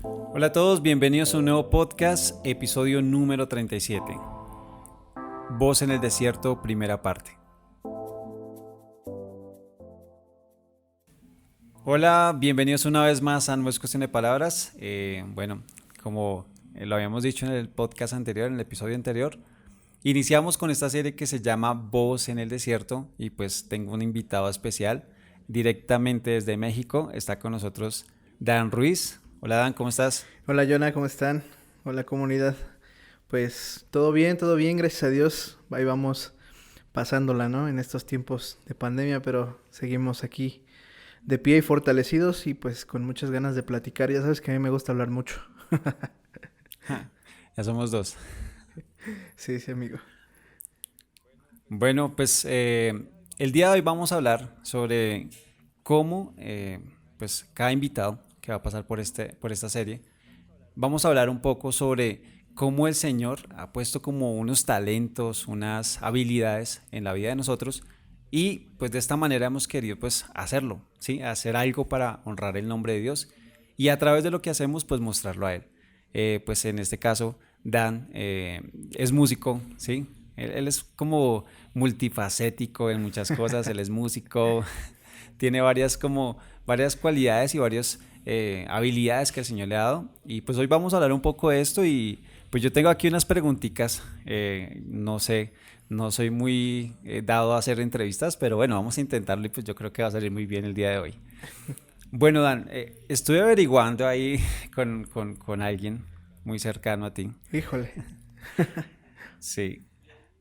Hola a todos, bienvenidos a un nuevo podcast, episodio número 37. Voz en el desierto, primera parte. Hola, bienvenidos una vez más a No es cuestión de palabras. Como lo habíamos dicho en el podcast anterior, en el episodio anterior, iniciamos con esta serie que se llama Voz en el desierto y pues tengo un invitado especial directamente desde México. Está con nosotros Dan Ruiz. Hola Dan, ¿cómo estás? Hola Jonah, ¿cómo están? Hola comunidad. Pues todo bien, gracias a Dios. Ahí vamos pasándola, ¿no? En estos tiempos de pandemia, pero seguimos aquí de pie y fortalecidos y pues con muchas ganas de platicar. Ya sabes que a mí me gusta hablar mucho. Ya somos dos. Sí, sí, amigo. Bueno, pues el día de hoy vamos a hablar sobre cómo, pues cada invitado que va a pasar por esta serie, vamos a hablar un poco sobre cómo el Señor ha puesto como unos talentos, unas habilidades en la vida de nosotros y pues de esta manera hemos querido pues hacerlo, ¿sí? Hacer algo para honrar el nombre de Dios y a través de lo que hacemos pues mostrarlo a Él. Pues en este caso Dan es músico, ¿sí? Él es como multifacético en muchas cosas, él es músico, tiene varias cualidades y varias habilidades que el Señor le ha dado. Y pues hoy vamos a hablar un poco de esto y pues yo tengo aquí unas preguntitas, no sé, no soy muy dado a hacer entrevistas, pero bueno, vamos a intentarlo y pues yo creo que va a salir muy bien el día de hoy. Bueno, Dan, estuve averiguando ahí con alguien muy cercano a ti. Híjole. Sí.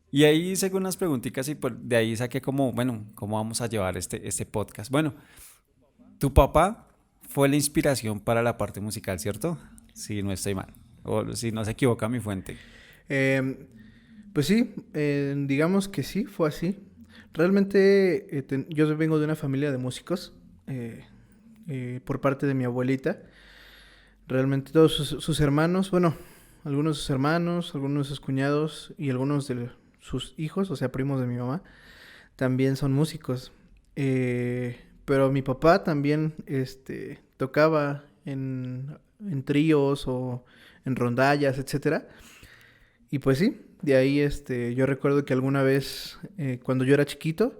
Y ahí hice unas preguntitas y de ahí saqué como, bueno, cómo vamos a llevar este podcast. Bueno, tu papá fue la inspiración para la parte musical, ¿cierto? Si no estoy mal. O si no se equivoca mi fuente. Em, pues sí, digamos que sí, fue así. Realmente yo vengo de una familia de músicos por parte de mi abuelita. Realmente todos sus hermanos, bueno, algunos de sus hermanos, algunos de sus cuñados y algunos de sus hijos, o sea, primos de mi mamá, también son músicos. Pero mi papá también tocaba en tríos o en rondallas, etcétera. Y pues sí, de ahí yo recuerdo que alguna vez, cuando yo era chiquito,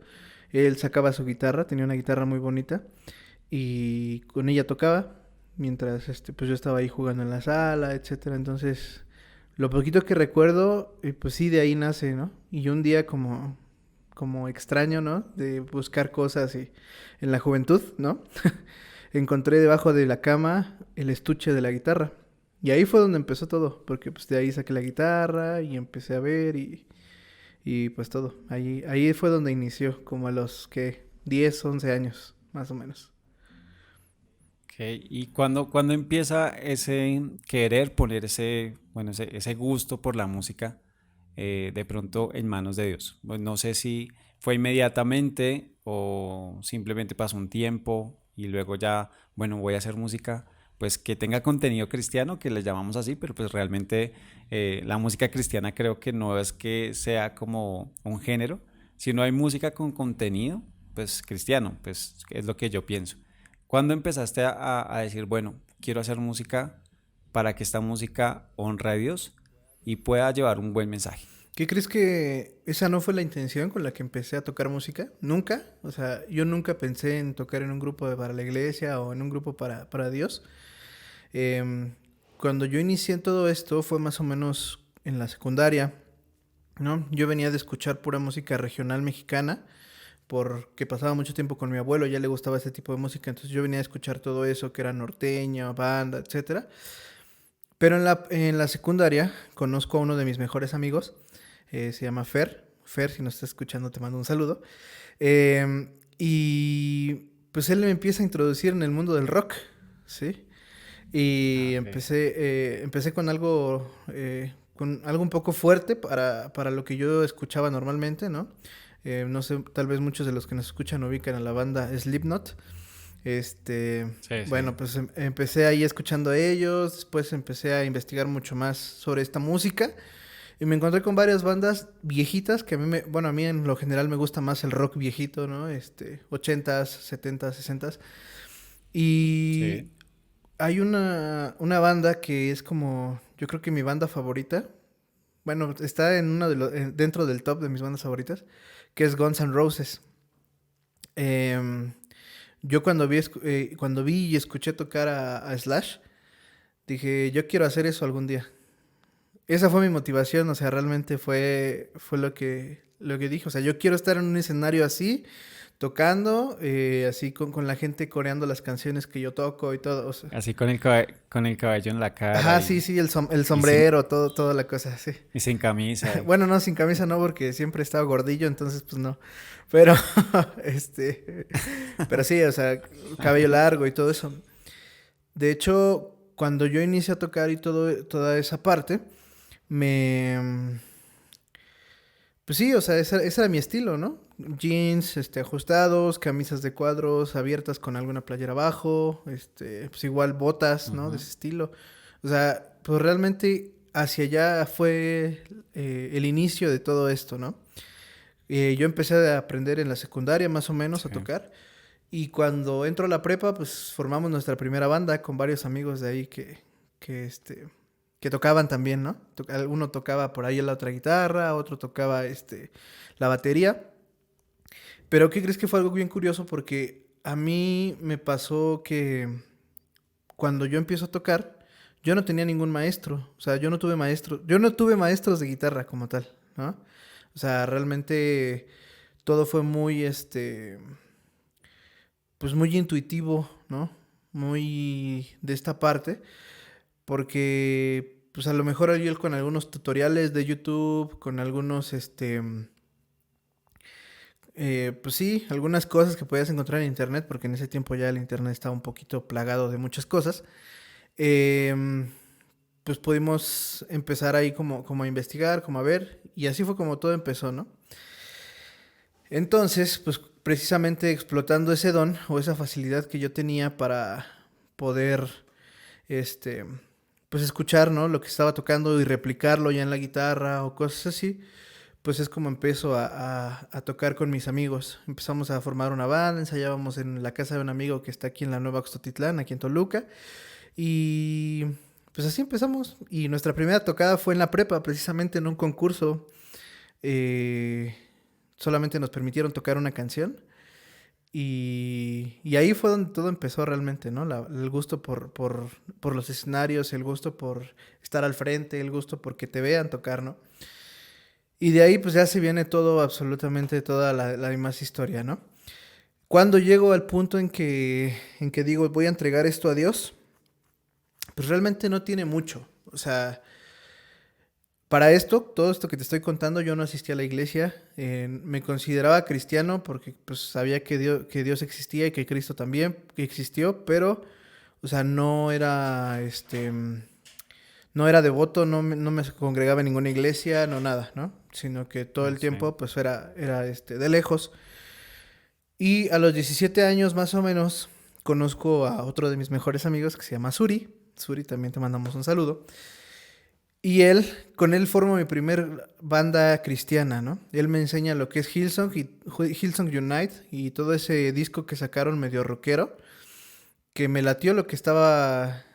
él sacaba su guitarra, tenía una guitarra muy bonita y con ella tocaba mientras pues yo estaba ahí jugando en la sala, etcétera. Entonces, lo poquito que recuerdo, pues sí, de ahí nace, ¿no? Y un día como extraño, ¿no? De buscar cosas y en la juventud, ¿no? Encontré debajo de la cama el estuche de la guitarra. Y ahí fue donde empezó todo, porque pues de ahí saqué la guitarra y empecé a ver y pues todo. Ahí fue donde inició, como a los que 10 11 años, más o menos. Okay. ¿Y cuando empieza ese querer poner ese gusto por la música de pronto en manos de Dios? Pues no sé si fue inmediatamente o simplemente pasó un tiempo y luego ya, bueno, voy a hacer música, pues que tenga contenido cristiano, que le llamamos así, pero pues realmente la música cristiana creo que no es que sea como un género, sino hay música con contenido, pues cristiano, pues es lo que yo pienso. ¿Cuándo empezaste a decir, bueno, quiero hacer música para que esta música honre a Dios y pueda llevar un buen mensaje? ¿Qué crees que esa no fue la intención con la que empecé a tocar música? Nunca. O sea, yo nunca pensé en tocar en un grupo para la iglesia o en un grupo para Dios. Em, Cuando yo inicié en todo esto fue más o menos en la secundaria, ¿no? Yo venía de escuchar pura música regional mexicana porque pasaba mucho tiempo con mi abuelo, ya le gustaba ese tipo de música, entonces yo venía a escuchar todo eso que era norteño, banda, etcétera. Pero en la secundaria conozco a uno de mis mejores amigos, se llama Fer. Fer, si nos estás escuchando, te mando un saludo. Y pues él me empieza a introducir en el mundo del rock, ¿sí? Ah, Y ok. empecé con algo un poco fuerte para lo que yo escuchaba normalmente, ¿no? No sé, tal vez muchos de los que nos escuchan ubican a la banda Slipknot. Sí, sí. Bueno, pues empecé ahí escuchando a ellos, después empecé a investigar mucho más sobre esta música y me encontré con varias bandas viejitas que bueno, a mí en lo general me gusta más el rock viejito, ¿no? 80s, 70s, 60s. Y Sí. hay una banda que es como, yo creo que mi banda favorita. Bueno, está en uno de los, dentro del top de mis bandas favoritas, que es Guns N' Roses. Em, yo cuando vi y escuché tocar a Slash, dije, yo quiero hacer eso algún día. Esa fue mi motivación, o sea, realmente fue lo que dije. O sea, yo quiero estar en un escenario así, tocando, así con la gente coreando las canciones que yo toco y todo. O sea. Así con con el cabello en la cara Ajá, sí, sí, el y sin, sombrero, toda la cosa, sí. y sin camisa. Bueno, no, sin camisa no, porque siempre he estado gordillo, entonces pues no. Pero, este, pero sí, o sea, cabello largo y todo eso. De hecho, cuando yo inicié a tocar y toda esa parte, me... Pues sí, o sea, ese era mi estilo, ¿no? Jeans, ajustados, camisas de cuadros abiertas con alguna playera abajo, pues igual botas, ¿no? De Ujú. ese estilo. O sea, pues realmente hacia allá fue el inicio de todo esto, ¿no? Yo empecé a aprender en la secundaria más o menos a Sí. tocar y cuando entro a la prepa, pues formamos nuestra primera banda con varios amigos de ahí que, que tocaban también, ¿no? Uno tocaba por ahí la otra guitarra, otro tocaba la batería. Pero ¿qué crees que fue algo bien curioso? Porque a mí me pasó que cuando yo empiezo a tocar, yo no tenía ningún maestro. O sea, yo no tuve maestros de guitarra como tal, ¿no? O sea, realmente todo fue muy, pues muy intuitivo, ¿no? Muy de esta parte, porque pues a lo mejor yo con algunos tutoriales de YouTube, con algunos, pues sí, algunas cosas que podías encontrar en internet, porque en ese tiempo ya el internet estaba un poquito plagado de muchas cosas, em, pues pudimos empezar ahí como a investigar, como a ver, y así fue como todo empezó, ¿no? Entonces, pues precisamente explotando ese don o esa facilidad que yo tenía para poder, este, pues escuchar, ¿no? Lo que estaba tocando y replicarlo ya en la guitarra o cosas así, pues es como empiezo a tocar con mis amigos. Empezamos a formar una banda, ensayábamos en la casa de un amigo que está aquí en la Nueva Oxtotitlán, aquí en Toluca, y pues así empezamos. Y nuestra primera tocada fue en la prepa, precisamente en un concurso. Eh, Solamente nos permitieron tocar una canción. Y ahí fue donde todo empezó realmente, ¿no? El gusto por los escenarios, el gusto por estar al frente, el gusto por que te vean tocar, ¿no? Y de ahí pues ya se viene todo, absolutamente toda la demás historia, ¿no? Cuando llego al punto en que digo voy a entregar esto a Dios, pues realmente no tiene mucho. O sea, para esto, todo esto que te estoy contando, yo no asistí a la iglesia, me consideraba cristiano porque pues sabía que Dios existía y que Cristo también que existió, pero, o sea, no era devoto, no me congregaba en ninguna iglesia, no nada, ¿no? Sino que todo el Sí. tiempo pues era de lejos. Y a los 17 años más o menos conozco a otro de mis mejores amigos que se llama Suri. Suri, también te mandamos un saludo. Y con él formo mi primer banda cristiana, ¿no? Él me enseña lo que es Hillsong Unite y todo ese disco que sacaron medio rockero, que me latió lo que estaba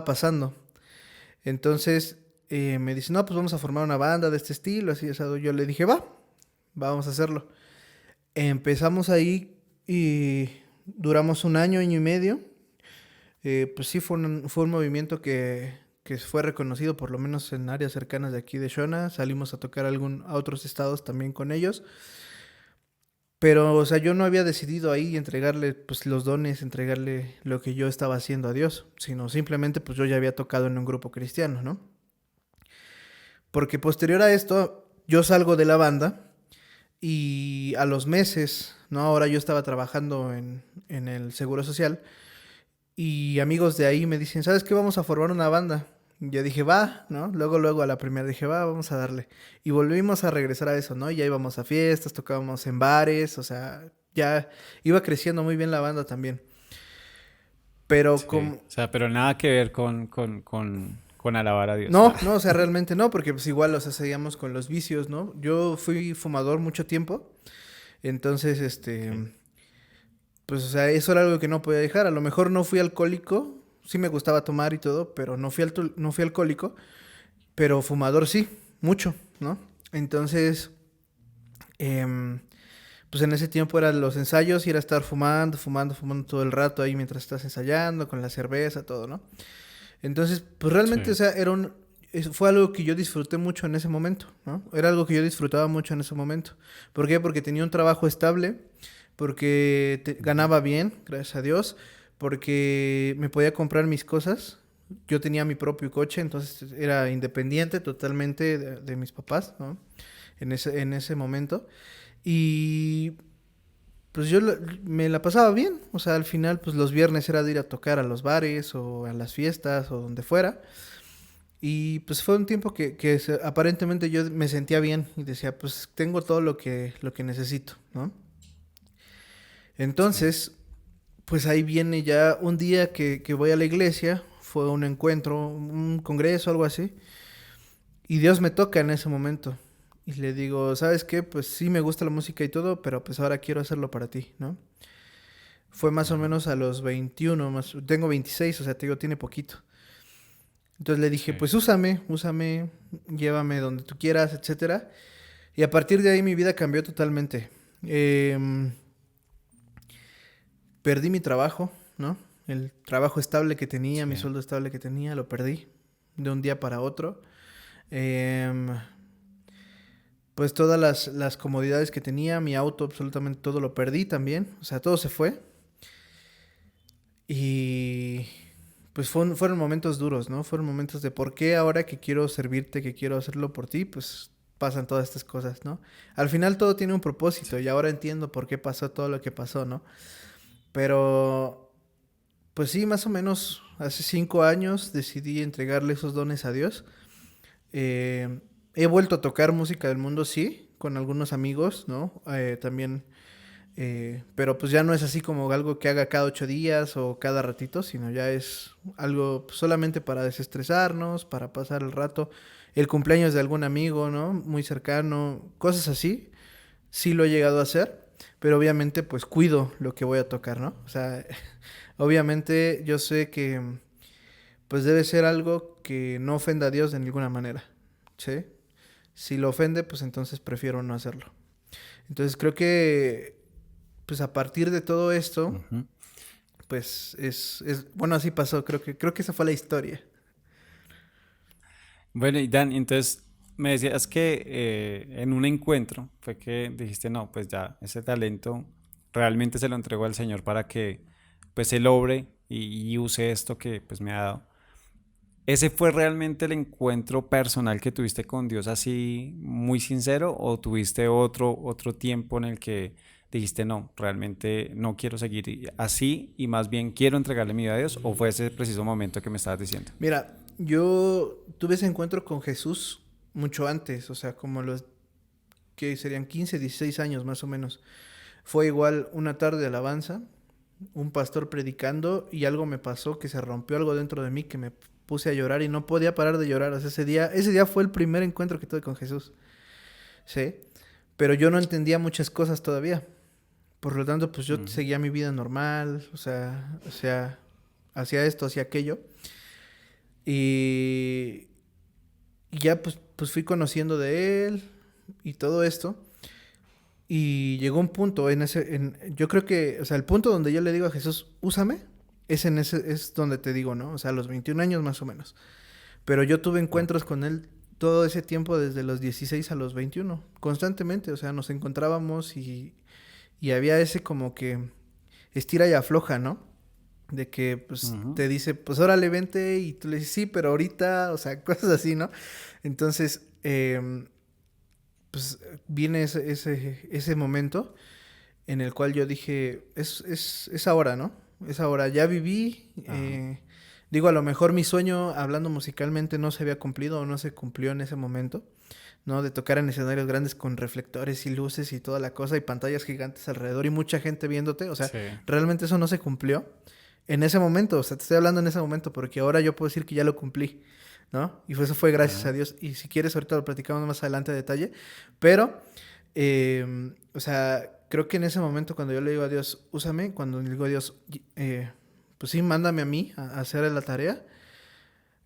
pasando. Entonces me dice, no, pues vamos a formar una banda de este estilo, así, asado. Yo le dije, vamos a hacerlo. Empezamos ahí y duramos un año y medio. Pues sí, fue un movimiento que fue reconocido por lo menos en áreas cercanas de aquí de Shona. Salimos a tocar a otros estados también con ellos. Pero, o sea, yo no había decidido ahí entregarle pues los dones, entregarle lo que yo estaba haciendo a Dios, sino simplemente pues yo ya había tocado en un grupo cristiano, ¿no? Porque posterior a esto, yo salgo de la banda y a los meses, ¿no? Ahora yo estaba trabajando en el Seguro Social. Y amigos de ahí me dicen, ¿sabes qué? Vamos a formar una banda. Y yo dije, va, ¿no? Luego a la primera dije, vamos a darle. Y volvimos a regresar a eso, ¿no? Ya íbamos a fiestas, tocábamos en bares, o sea, ya iba creciendo muy bien la banda también. Pero Sí. como... O sea, pero nada que ver con alabar a Dios. No, no, o sea, realmente no, porque pues igual, o sea, seguíamos con los vicios, ¿no? Yo fui fumador mucho tiempo, entonces, Sí. pues, o sea, eso era algo que no podía dejar. A lo mejor no fui alcohólico, Sí me gustaba tomar y todo, pero no fui alcohólico, pero fumador sí, mucho, ¿no? Entonces, em, pues en ese tiempo eran los ensayos y era estar fumando todo el rato ahí mientras estás ensayando, con la cerveza, todo, ¿no? Entonces, pues realmente, o Sí, sea, fue algo que yo disfruté mucho en ese momento, ¿no? Era algo que yo disfrutaba mucho en ese momento. ¿Por qué? Porque tenía un trabajo estable, porque ujú, ganaba bien, gracias a Dios, porque me podía comprar mis cosas. Yo tenía mi propio coche, entonces era independiente totalmente de mis papás, ¿no? En ese momento. Y pues me la pasaba bien. O sea, al final, pues los viernes era de ir a tocar a los bares o a las fiestas o donde fuera. Y pues fue un tiempo aparentemente yo me sentía bien y decía, pues tengo todo lo que necesito, ¿no? sí, Entonces, pues ahí viene ya un día que voy a la iglesia, fue un encuentro, un congreso, algo así, y Dios me toca en ese momento. Y le digo, ¿sabes qué? Pues sí me gusta la música y todo, pero pues ahora quiero hacerlo para ti, ¿no? Fue más o ujú, menos a los 21, tengo 26, o sea, te digo, tiene poquito. Entonces le dije, sí, pues úsame, llévame donde tú quieras, etcétera. Y a partir de ahí mi vida cambió totalmente. Em, Perdí mi trabajo, ¿no? El trabajo estable que tenía, mi sí, sueldo estable que tenía, lo perdí de un día para otro. Em, pues todas las comodidades que tenía, mi auto, absolutamente todo lo perdí también. O sea, todo se fue. Y pues fueron momentos duros, ¿no? Fueron momentos de por qué ahora que quiero servirte, que quiero hacerlo por ti, pues pasan todas estas cosas, ¿no? Al final todo tiene un propósito y ahora entiendo por qué pasó todo lo que pasó, ¿no? Pero, pues sí, más o menos hace 5 años decidí entregarle esos dones a Dios. He vuelto a tocar música del mundo, sí, con algunos amigos, ¿no? También pero pues ya no es así como algo que haga cada 8 días o cada ratito, sino ya es algo solamente para desestresarnos, para pasar el rato. El cumpleaños de algún amigo, ¿no? Muy cercano, cosas así. Sí lo he llegado a hacer, pero obviamente pues cuido lo que voy a tocar, ¿no? O sea, obviamente yo sé que pues debe ser algo que no ofenda a Dios de ninguna manera, ¿sí? Si lo ofende, pues entonces prefiero no hacerlo. Entonces creo que pues a partir de todo esto, ujú. pues bueno, así pasó, creo que esa fue la historia. Bueno, y Dan, entonces me decías que en un encuentro fue que dijiste, no, pues ya, ese talento realmente se lo entrego al Señor para que pues Él obre y use esto que pues me ha dado. ¿Ese fue realmente el encuentro personal que tuviste con Dios así muy sincero o tuviste otro tiempo en el que dijiste, no, realmente no quiero seguir así y más bien quiero entregarle mi vida a Dios? ¿O fue ese preciso momento que me estabas diciendo? Mira, yo tuve ese encuentro con Jesús mucho antes, o sea, como los que serían 15 16 años más o menos. Fue igual una tarde de alabanza, un pastor predicando y algo me pasó que se rompió algo dentro de mí que me puse a llorar y no podía parar de llorar. O sea, ese día fue el primer encuentro que tuve con Jesús, ¿sí? Pero yo no entendía muchas cosas todavía. Por lo tanto, pues yo Ujú, seguía mi vida normal, o sea, hacía esto, hacía aquello. Y, y ya pues fui conociendo de él y todo esto. Y llegó un punto yo creo que, o sea, el punto donde yo le digo a Jesús, úsame, es donde te digo, ¿no? O sea, a los 21 años más o menos. Pero yo tuve ok, encuentros con él todo ese tiempo, desde los 16 a los 21 constantemente. O sea, nos encontrábamos y había ese como que estira y afloja, ¿no? De que pues ujú, te dice, pues órale, vente, y tú le dices, sí, pero ahorita, o sea, cosas así, ¿no? Entonces, pues viene ese momento en el cual yo dije, es ahora, ¿no? Es ahora, ya viví, ajá, digo, a lo mejor mi sueño, hablando musicalmente, no se había cumplido o no se cumplió en ese momento, ¿no? De tocar en escenarios grandes con reflectores y luces y toda la cosa y pantallas gigantes alrededor y mucha gente viéndote, o sea, sí, realmente eso no se cumplió en ese momento, o sea, te estoy hablando en ese momento porque ahora yo puedo decir que ya lo cumplí, ¿no? Y eso fue gracias a ajá, Dios. Y si quieres, ahorita lo platicamos más adelante a detalle, pero, o sea, creo que en ese momento cuando yo le digo a Dios, úsame, cuando le digo a Dios, pues sí, mándame a mí a hacer la tarea,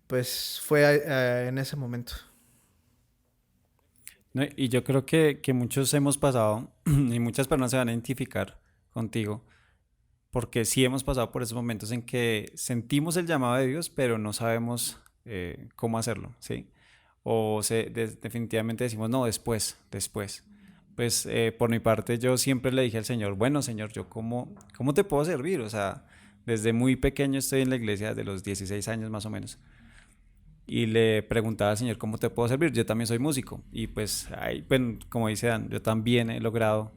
pues fue en ese momento. No, y yo creo que muchos hemos pasado y muchas personas se van a identificar contigo porque sí hemos pasado por esos momentos en que sentimos el llamado de Dios, pero no sabemos cómo hacerlo, ¿sí? O definitivamente decimos, no, después, después. Pues por mi parte yo siempre le dije al Señor, bueno Señor, ¿yo cómo te puedo servir? O sea, desde muy pequeño estoy en la iglesia, desde los 16 años más o menos. Y le preguntaba al Señor, ¿cómo te puedo servir? Yo también soy músico. Y pues, ahí, bueno, como dice Dan, yo también he logrado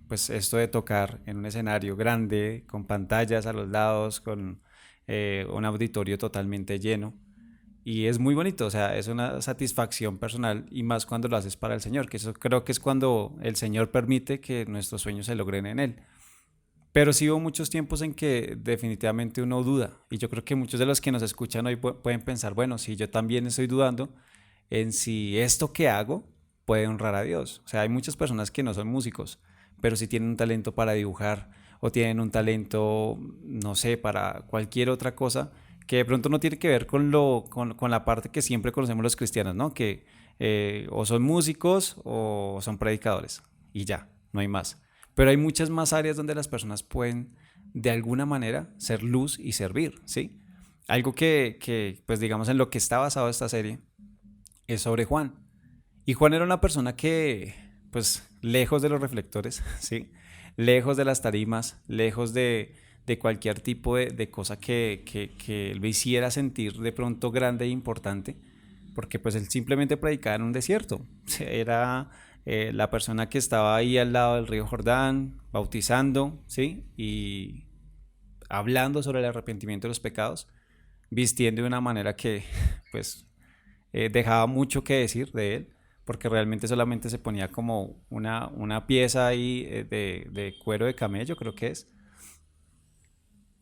pues esto de tocar en un escenario grande, con pantallas a los lados, con un auditorio totalmente lleno. Y es muy bonito, o sea, es una satisfacción personal y más cuando lo haces para el Señor, que eso creo que es cuando el Señor permite que nuestros sueños se logren en Él. Pero sí hubo muchos tiempos en que definitivamente uno duda y yo creo que muchos de los que nos escuchan hoy pueden pensar, bueno, si yo también estoy dudando en si esto que hago puede honrar a Dios. O sea, hay muchas personas que no son músicos, pero sí tienen un talento para dibujar o tienen un talento, no sé, para cualquier otra cosa que de pronto no tiene que ver con la parte que siempre conocemos los cristianos, ¿no? Que o son músicos o son predicadores y ya, no hay más. Pero hay muchas más áreas donde las personas pueden de alguna manera ser luz y servir, ¿sí? Algo pues digamos en lo que está basado esta serie es sobre Juan. Y Juan era una persona que, pues, lejos de los reflectores, ¿sí? Lejos de las tarimas, lejos de cualquier tipo de cosa que lo hiciera sentir de pronto grande e importante, porque pues él simplemente predicaba en un desierto. Era la persona que estaba ahí al lado del río Jordán, bautizando, ¿sí? Y hablando sobre el arrepentimiento de los pecados, vistiendo de una manera que, pues, dejaba mucho que decir de él, porque realmente solamente se ponía como una pieza ahí de cuero de camello, creo que es.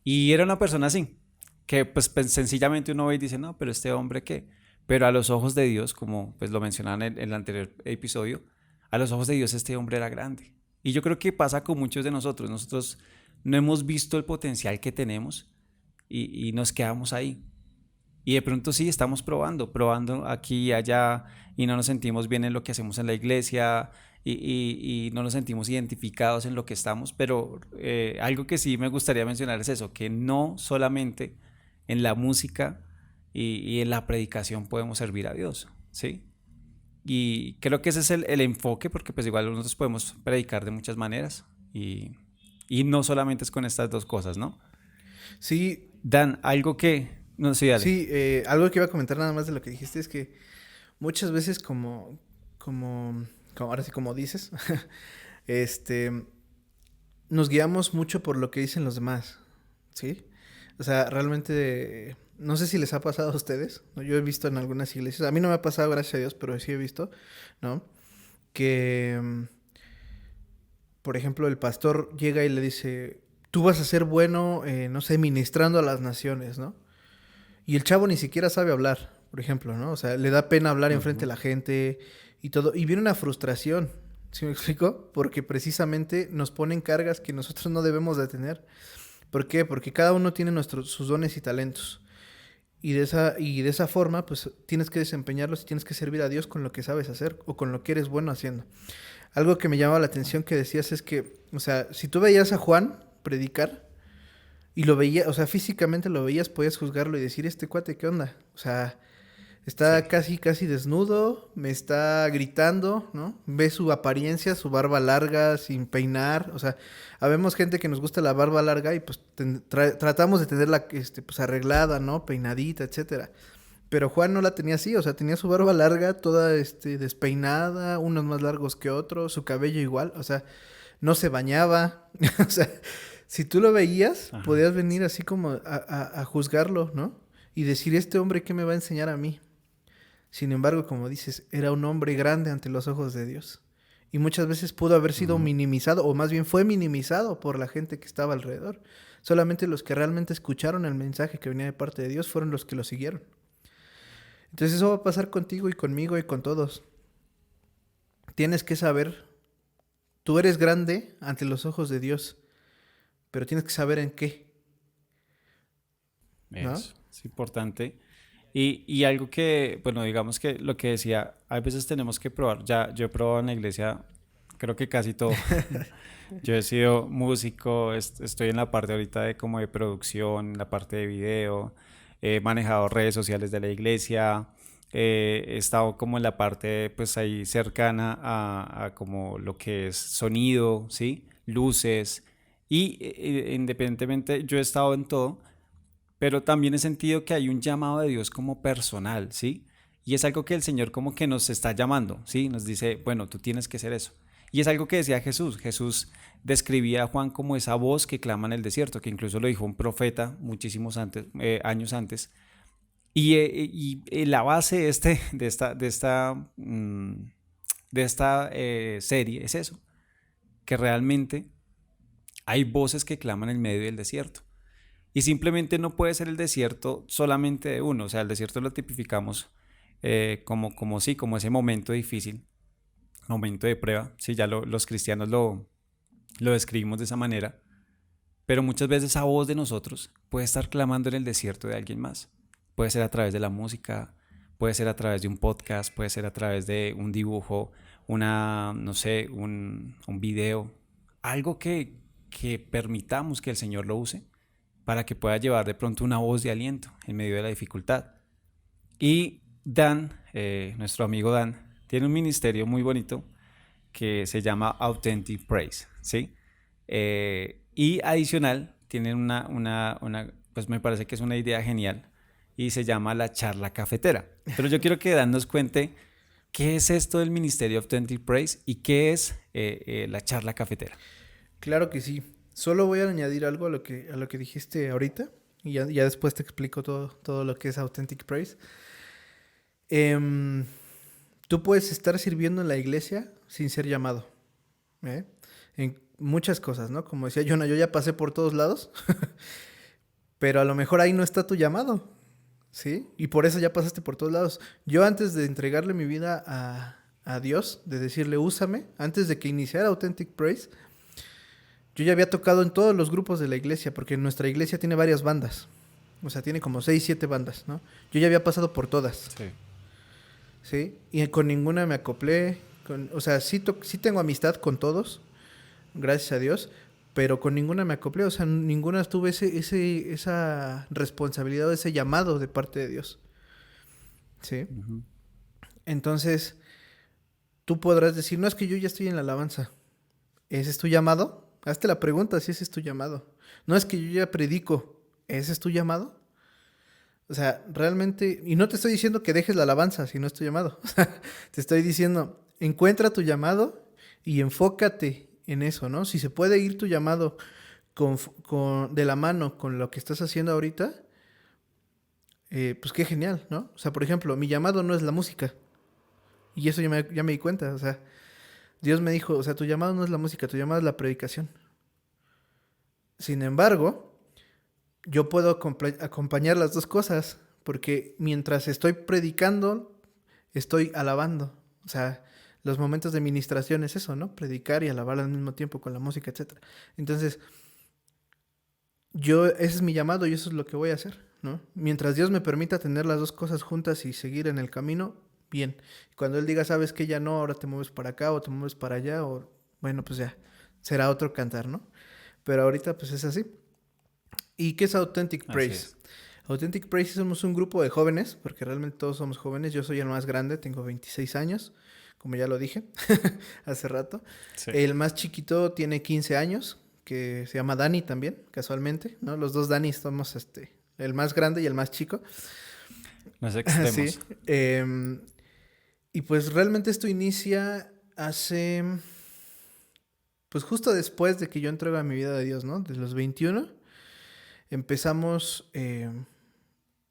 Y era una persona así, que pues sencillamente uno ve y dice, no, pero este hombre qué. Pero a los ojos de Dios, como pues lo mencionaban en el anterior episodio, a los ojos de Dios este hombre era grande. Y yo creo que pasa con muchos de nosotros. Nosotros no hemos visto el potencial que tenemos y nos quedamos ahí. Y de pronto sí, estamos probando aquí y allá y no nos sentimos bien en lo que hacemos en la iglesia y no nos sentimos identificados en lo que estamos, pero algo que sí me gustaría mencionar es eso, que no solamente en la música y en la predicación podemos servir a Dios, ¿sí? Y creo que ese es el enfoque, porque pues igual nosotros podemos predicar de muchas maneras y no solamente es con estas dos cosas, ¿no? Sí, Dan, algo que... No, sí, dale. sí, algo que iba a comentar nada más de lo que dijiste es que muchas veces como ahora sí como dices, este, nos guiamos mucho por lo que dicen los demás, ¿sí? O sea, realmente, no sé si les ha pasado a ustedes, ¿no? Yo he visto en algunas iglesias, a mí no me ha pasado, gracias a Dios, pero sí he visto, ¿no? Que, por ejemplo, el pastor llega y le dice, tú vas a ser bueno, no sé, ministrando a las naciones, ¿no? Y el chavo ni siquiera sabe hablar, por ejemplo, ¿no? O sea, le da pena hablar enfrente de Ujú. la gente y todo. Y viene una frustración, ¿sí me explico? Porque precisamente nos ponen cargas que nosotros no debemos de tener. ¿Por qué? Porque cada uno tiene sus dones y talentos. Y de esa forma, pues tienes que desempeñarlos y tienes que servir a Dios con lo que sabes hacer o con lo que eres bueno haciendo. Algo que me llamaba la atención que decías es que, o sea, si tú veías a Juan predicar, y lo veía, o sea, físicamente lo veías, podías juzgarlo y decir, este cuate, ¿qué onda? O sea, Sí. está casi, casi desnudo, me está gritando, ¿no? Ves su apariencia, su barba larga, sin peinar, o sea, habemos gente que nos gusta la barba larga y pues tratamos de tenerla, pues arreglada, ¿no? Peinadita, etcétera. Pero Juan no la tenía así, o sea, tenía su barba larga, toda, despeinada, unos más largos que otros, su cabello igual, o sea, no se bañaba, o sea, si tú lo veías, Ajá. podías venir así como a juzgarlo, ¿no? Y decir, este hombre, ¿qué me va a enseñar a mí? Sin embargo, como dices, era un hombre grande ante los ojos de Dios. Y muchas veces pudo haber sido Ujú. minimizado, o más bien fue minimizado por la gente que estaba alrededor. Solamente los que realmente escucharon el mensaje que venía de parte de Dios fueron los que lo siguieron. Entonces eso va a pasar contigo y conmigo y con todos. Tienes que saber, tú eres grande ante los ojos de Dios, pero tienes que saber en qué. ¿no? Eso es importante. Y algo que, bueno, digamos que lo que decía, a veces tenemos que probar. Ya, yo he probado en la iglesia, creo que casi todo. Yo he sido músico, estoy en la parte ahorita de como de producción, en la parte de video, he manejado redes sociales de la iglesia, he estado como en la parte pues ahí cercana a como lo que es sonido, ¿sí? Luces y independientemente yo he estado en todo, pero también he sentido que hay un llamado de Dios como personal, ¿sí? Y es algo que el Señor como que nos está llamando, ¿sí? Nos dice, bueno, tú tienes que ser eso. Y es algo que decía Jesús. Jesús describía a Juan como esa voz que clama en el desierto, que incluso lo dijo un profeta muchísimos años antes. Y la base de esta serie es eso, que realmente hay voces que claman en medio del desierto. Y simplemente no puede ser el desierto solamente de uno. O sea, el desierto lo tipificamos como ese momento difícil, momento de prueba. Sí, ya los cristianos lo describimos de esa manera. Pero muchas veces esa voz de nosotros puede estar clamando en el desierto de alguien más. Puede ser a través de la música, puede ser a través de un podcast, puede ser a través de un dibujo, no sé, un video. Algo que permitamos que el Señor lo use para que pueda llevar de pronto una voz de aliento en medio de la dificultad. Y Dan, nuestro amigo Dan, tiene un ministerio muy bonito que se llama Authentic Praise, ¿sí? Y adicional, tienen pues me parece que es una idea genial y se llama la charla cafetera. Pero yo quiero que Dan nos cuente qué es esto del ministerio Authentic Praise y qué es la charla cafetera. Claro que sí. Solo voy a añadir algo a lo que dijiste ahorita y ya después te explico todo lo que es Authentic Praise. Tú puedes estar sirviendo en la iglesia sin ser llamado, ¿eh? En muchas cosas, ¿no? Como decía Jonah, yo ya pasé por todos lados, pero a lo mejor ahí no está tu llamado, ¿sí? Y por eso ya pasaste por todos lados. Yo antes de entregarle mi vida a Dios, de decirle, úsame, antes de que iniciara Authentic Praise, yo ya había tocado en todos los grupos de la iglesia, porque nuestra iglesia tiene varias bandas. O sea, tiene como 6, 7 bandas, ¿no? Yo ya había pasado por todas. Sí. ¿Sí? Y con ninguna me acoplé. O sea, sí tengo amistad con todos, gracias a Dios, pero con ninguna me acoplé. O sea, ninguna tuve esa responsabilidad o ese llamado de parte de Dios. ¿Sí? Uh-huh. Entonces, tú podrás decir, no, es que yo ya estoy en la alabanza. ¿Ese es tu llamado? Hazte la pregunta si ese es tu llamado. No, es que yo ya predico. ¿Ese es tu llamado? O sea, realmente, y no te estoy diciendo que dejes la alabanza si no es tu llamado. O sea, te estoy diciendo, encuentra tu llamado y enfócate en eso, ¿no? Si se puede ir tu llamado de la mano con lo que estás haciendo ahorita, pues qué genial, ¿no? O sea, por ejemplo, mi llamado no es la música. Y eso ya me di cuenta, o sea, Dios me dijo, o sea, tu llamado no es la música, tu llamado es la predicación. Sin embargo, yo puedo acompañar las dos cosas, porque mientras estoy predicando, estoy alabando. O sea, los momentos de ministración es eso, ¿no? Predicar y alabar al mismo tiempo con la música, etc. Entonces, ese es mi llamado y eso es lo que voy a hacer, ¿no? Mientras Dios me permita tener las dos cosas juntas y seguir en el camino, bien. Cuando Él diga, sabes que ya no, ahora te mueves para acá o te mueves para allá, o bueno, pues ya, será otro cantar, ¿no? Pero ahorita pues es así. ¿Y qué es Authentic Praise? Así es. Authentic Praise somos un grupo de jóvenes, porque realmente todos somos jóvenes. Yo soy el más grande, tengo 26 años, como ya lo dije hace rato. Sí. El más chiquito tiene 15 años, que se llama Dani también, casualmente, ¿no? Los dos Dani somos el más grande y el más chico. Los extremos. Sí. Y pues realmente esto inicia hace, pues justo después de que yo entrego a mi vida a Dios, ¿no? Desde los 21 empezamos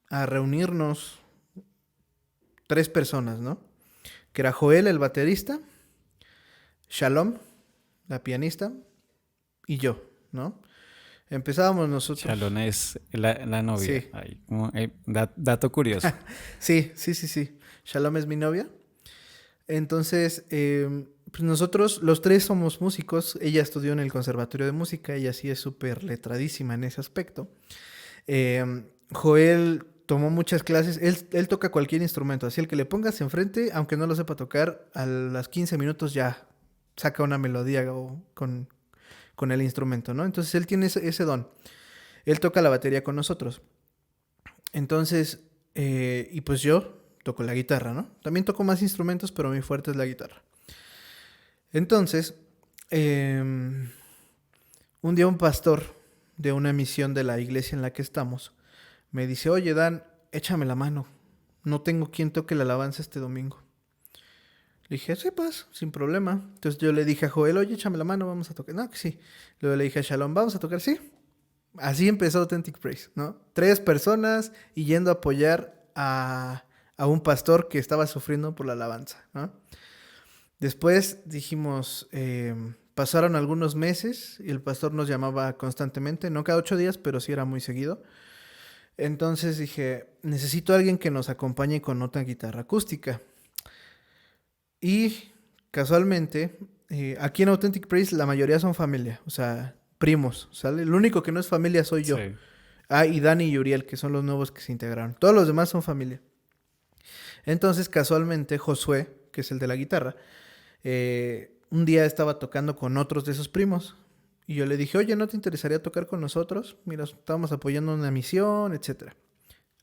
a reunirnos 3 personas, ¿no? Que era Joel, el baterista, Shalom, la pianista, y yo, ¿no? Empezábamos nosotros. Shalom es la novia. Sí. Ahí, dato curioso. Sí. Shalom es mi novia. Entonces, pues nosotros los 3 somos músicos. Ella estudió en el Conservatorio de Música. Ella sí es súper letradísima en ese aspecto. Joel tomó muchas clases, él toca cualquier instrumento, así el que le pongas enfrente, aunque no lo sepa tocar, a las 15 minutos ya saca una melodía con el instrumento, ¿no? Entonces él tiene ese don. Él toca la batería con nosotros. Entonces, y pues yo toco la guitarra, ¿no? También toco más instrumentos, pero mi fuerte es la guitarra. Entonces, un día un pastor de una misión de la iglesia en la que estamos me dice, oye Dan, échame la mano. No tengo quien toque la alabanza este domingo. Le dije, sí, pues, sin problema. Entonces yo le dije a Joel, oye, échame la mano, vamos a tocar. No, que sí. Luego le dije a Shalom, vamos a tocar, sí. Así empezó Authentic Praise, ¿no? 3 personas y yendo a apoyar a un pastor que estaba sufriendo por la alabanza, ¿no? Después dijimos, pasaron algunos meses y el pastor nos llamaba constantemente, no cada 8 días, pero sí era muy seguido. Entonces dije, necesito a alguien que nos acompañe con otra guitarra acústica. Y casualmente, aquí en Authentic Praise la mayoría son familia, o sea, primos, ¿sale? El único que no es familia soy yo. Sí. Ah, y Dani y Uriel, que son los nuevos que se integraron. Todos los demás son familia. Entonces, casualmente, Josué, que es el de la guitarra, un día estaba tocando con otros de esos primos. Y yo le dije, oye, ¿no te interesaría tocar con nosotros? Mira, estábamos apoyando una misión, etcétera.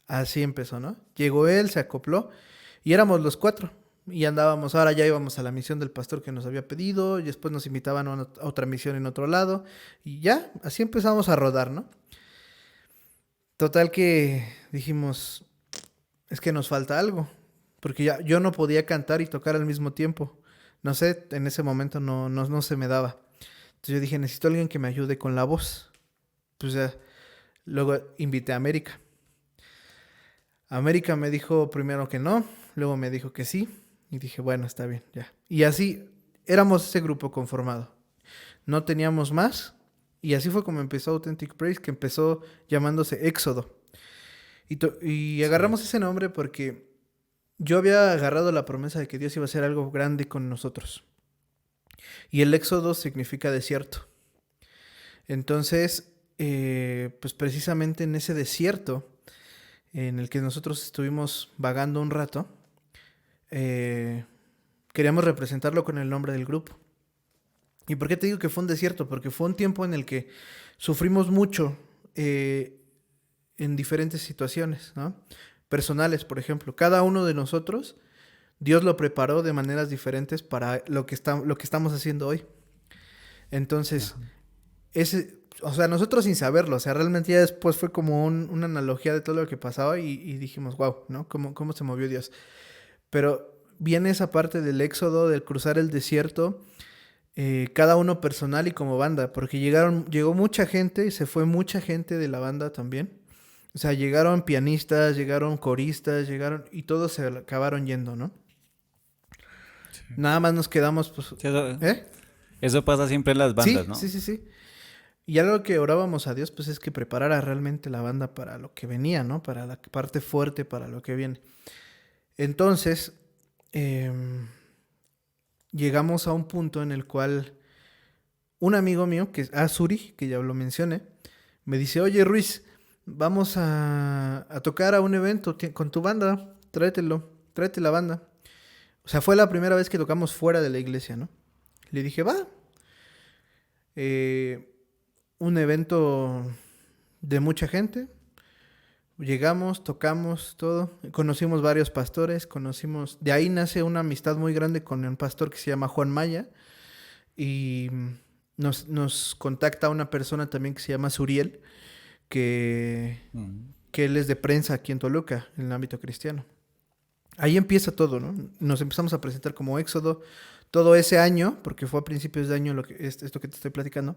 Así empezó, ¿no? Llegó él, se acopló y éramos los 4. Y andábamos, ahora ya íbamos a la misión del pastor que nos había pedido y después nos invitaban a otra misión en otro lado. Y ya, así empezamos a rodar, ¿no? Total que dijimos, es que nos falta algo. Porque ya yo no podía cantar y tocar al mismo tiempo. No sé, en ese momento no se me daba. Entonces yo dije, necesito a alguien que me ayude con la voz. Pues ya, luego invité a América. América me dijo primero que no, luego me dijo que sí. Y dije, bueno, está bien, ya. Y así éramos ese grupo conformado. No teníamos más. Y así fue como empezó Authentic Praise, que empezó llamándose Éxodo. Y Sí. agarramos ese nombre porque yo había agarrado la promesa de que Dios iba a hacer algo grande con nosotros. Y el Éxodo significa desierto. Entonces, pues precisamente en ese desierto en el que nosotros estuvimos vagando un rato, queríamos representarlo con el nombre del grupo. ¿Y por qué te digo que fue un desierto? Porque fue un tiempo en el que sufrimos mucho en diferentes situaciones, ¿no? Personales, por ejemplo. Cada uno de nosotros, Dios lo preparó de maneras diferentes para lo que estamos haciendo hoy. Entonces, Ajá. o sea, nosotros sin saberlo, o sea, realmente ya después fue como una analogía de todo lo que pasaba y dijimos, wow, ¿no? ¿Cómo se movió Dios? Pero viene esa parte del éxodo, del cruzar el desierto, cada uno personal y como banda, porque llegó mucha gente y se fue mucha gente de la banda también. O sea, llegaron pianistas, llegaron coristas, y todos se acabaron yendo, ¿no? Sí. Nada más nos quedamos, pues, Sí, eso, ¿eh? eso pasa siempre en las bandas, Sí, ¿no? sí, sí, sí. Y algo que orábamos a Dios, pues es que preparara realmente la banda para lo que venía, ¿no? Para la parte fuerte, para lo que viene. Entonces, llegamos a un punto en el cual un amigo mío, que es Azuri, que ya lo mencioné, me dice, oye Ruiz, vamos a tocar a un evento con tu banda, tráete la banda. O sea, fue la primera vez que tocamos fuera de la iglesia, ¿no? Le dije, va. Eh, un evento de mucha gente. Llegamos, tocamos todo. Conocimos varios pastores, de ahí nace una amistad muy grande con un pastor que se llama Juan Maya. Y nos contacta una persona también que se llama Suriel, que, Mm. que él es de prensa aquí en Toluca, en el ámbito cristiano. Ahí empieza todo, ¿no? Nos empezamos a presentar como Éxodo todo ese año, porque fue a principios de año esto que te estoy platicando.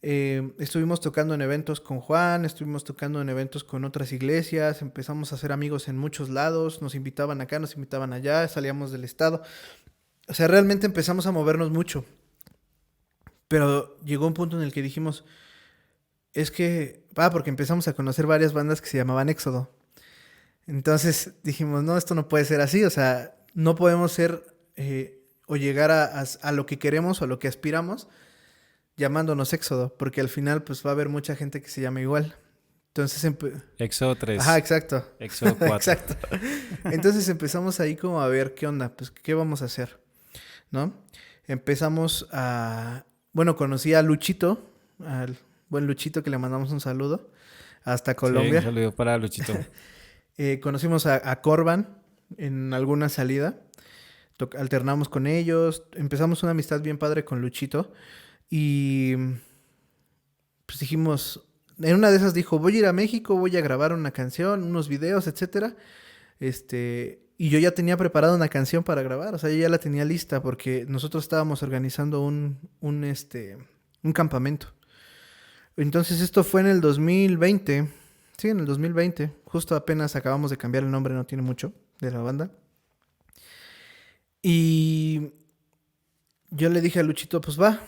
Estuvimos tocando en eventos con Juan, estuvimos tocando en eventos con otras iglesias, empezamos a hacer amigos en muchos lados, nos invitaban acá, nos invitaban allá, salíamos del estado. O sea, realmente empezamos a movernos mucho. Pero llegó un punto en el que dijimos, es que, porque empezamos a conocer varias bandas que se llamaban Éxodo. Entonces dijimos, no, esto no puede ser así, o sea, no podemos ser o llegar a lo que queremos o a lo que aspiramos llamándonos Éxodo, porque al final pues va a haber mucha gente que se llama igual. Entonces, Éxodo 3. ajá, exacto. Éxodo 4. Exacto. Entonces empezamos ahí como a ver qué onda, pues qué vamos a hacer, ¿no? Empezamos a... Bueno, conocí a Luchito, al buen Luchito que le mandamos un saludo hasta Sí, un Colombia. saludo para Luchito. Conocimos a Corban en alguna salida, alternamos con ellos, empezamos una amistad bien padre con Luchito y pues dijimos, en una de esas dijo, voy a ir a México, voy a grabar una canción, unos videos, etcétera. Y yo ya tenía preparada una canción para grabar, o sea, yo ya la tenía lista porque nosotros estábamos organizando un campamento. Entonces esto fue en el 2020, sí, en el 2020, justo apenas acabamos de cambiar el nombre, no tiene mucho, de la banda. Y yo le dije a Luchito, pues va,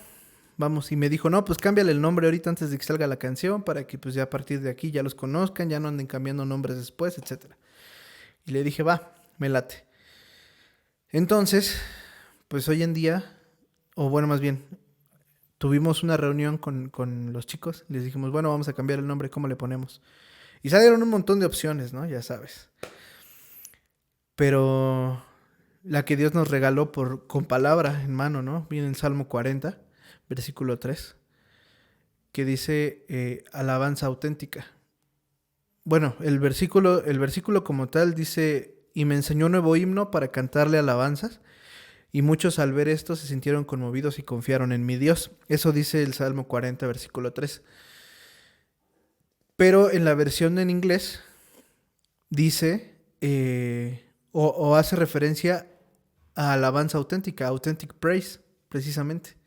vamos. Y me dijo, no, pues cámbiale el nombre ahorita antes de que salga la canción para que pues ya a partir de aquí ya los conozcan, ya no anden cambiando nombres después, etcétera. Y le dije, va, me late. Entonces, pues hoy en día, o bueno, más bien, tuvimos una reunión con los chicos. Les dijimos, bueno, vamos a cambiar el nombre, ¿cómo le ponemos? Y salieron un montón de opciones, ¿no? Ya sabes. Pero la que Dios nos regaló con palabra en mano, ¿no? Viene en Salmo 40, versículo 3, que dice alabanza auténtica. Bueno, el versículo como tal dice, y me enseñó un nuevo himno para cantarle alabanzas, y muchos al ver esto se sintieron conmovidos y confiaron en mi Dios. Eso dice el Salmo 40, versículo 3. Pero en la versión en inglés dice, o hace referencia a alabanza auténtica, authentic praise, precisamente.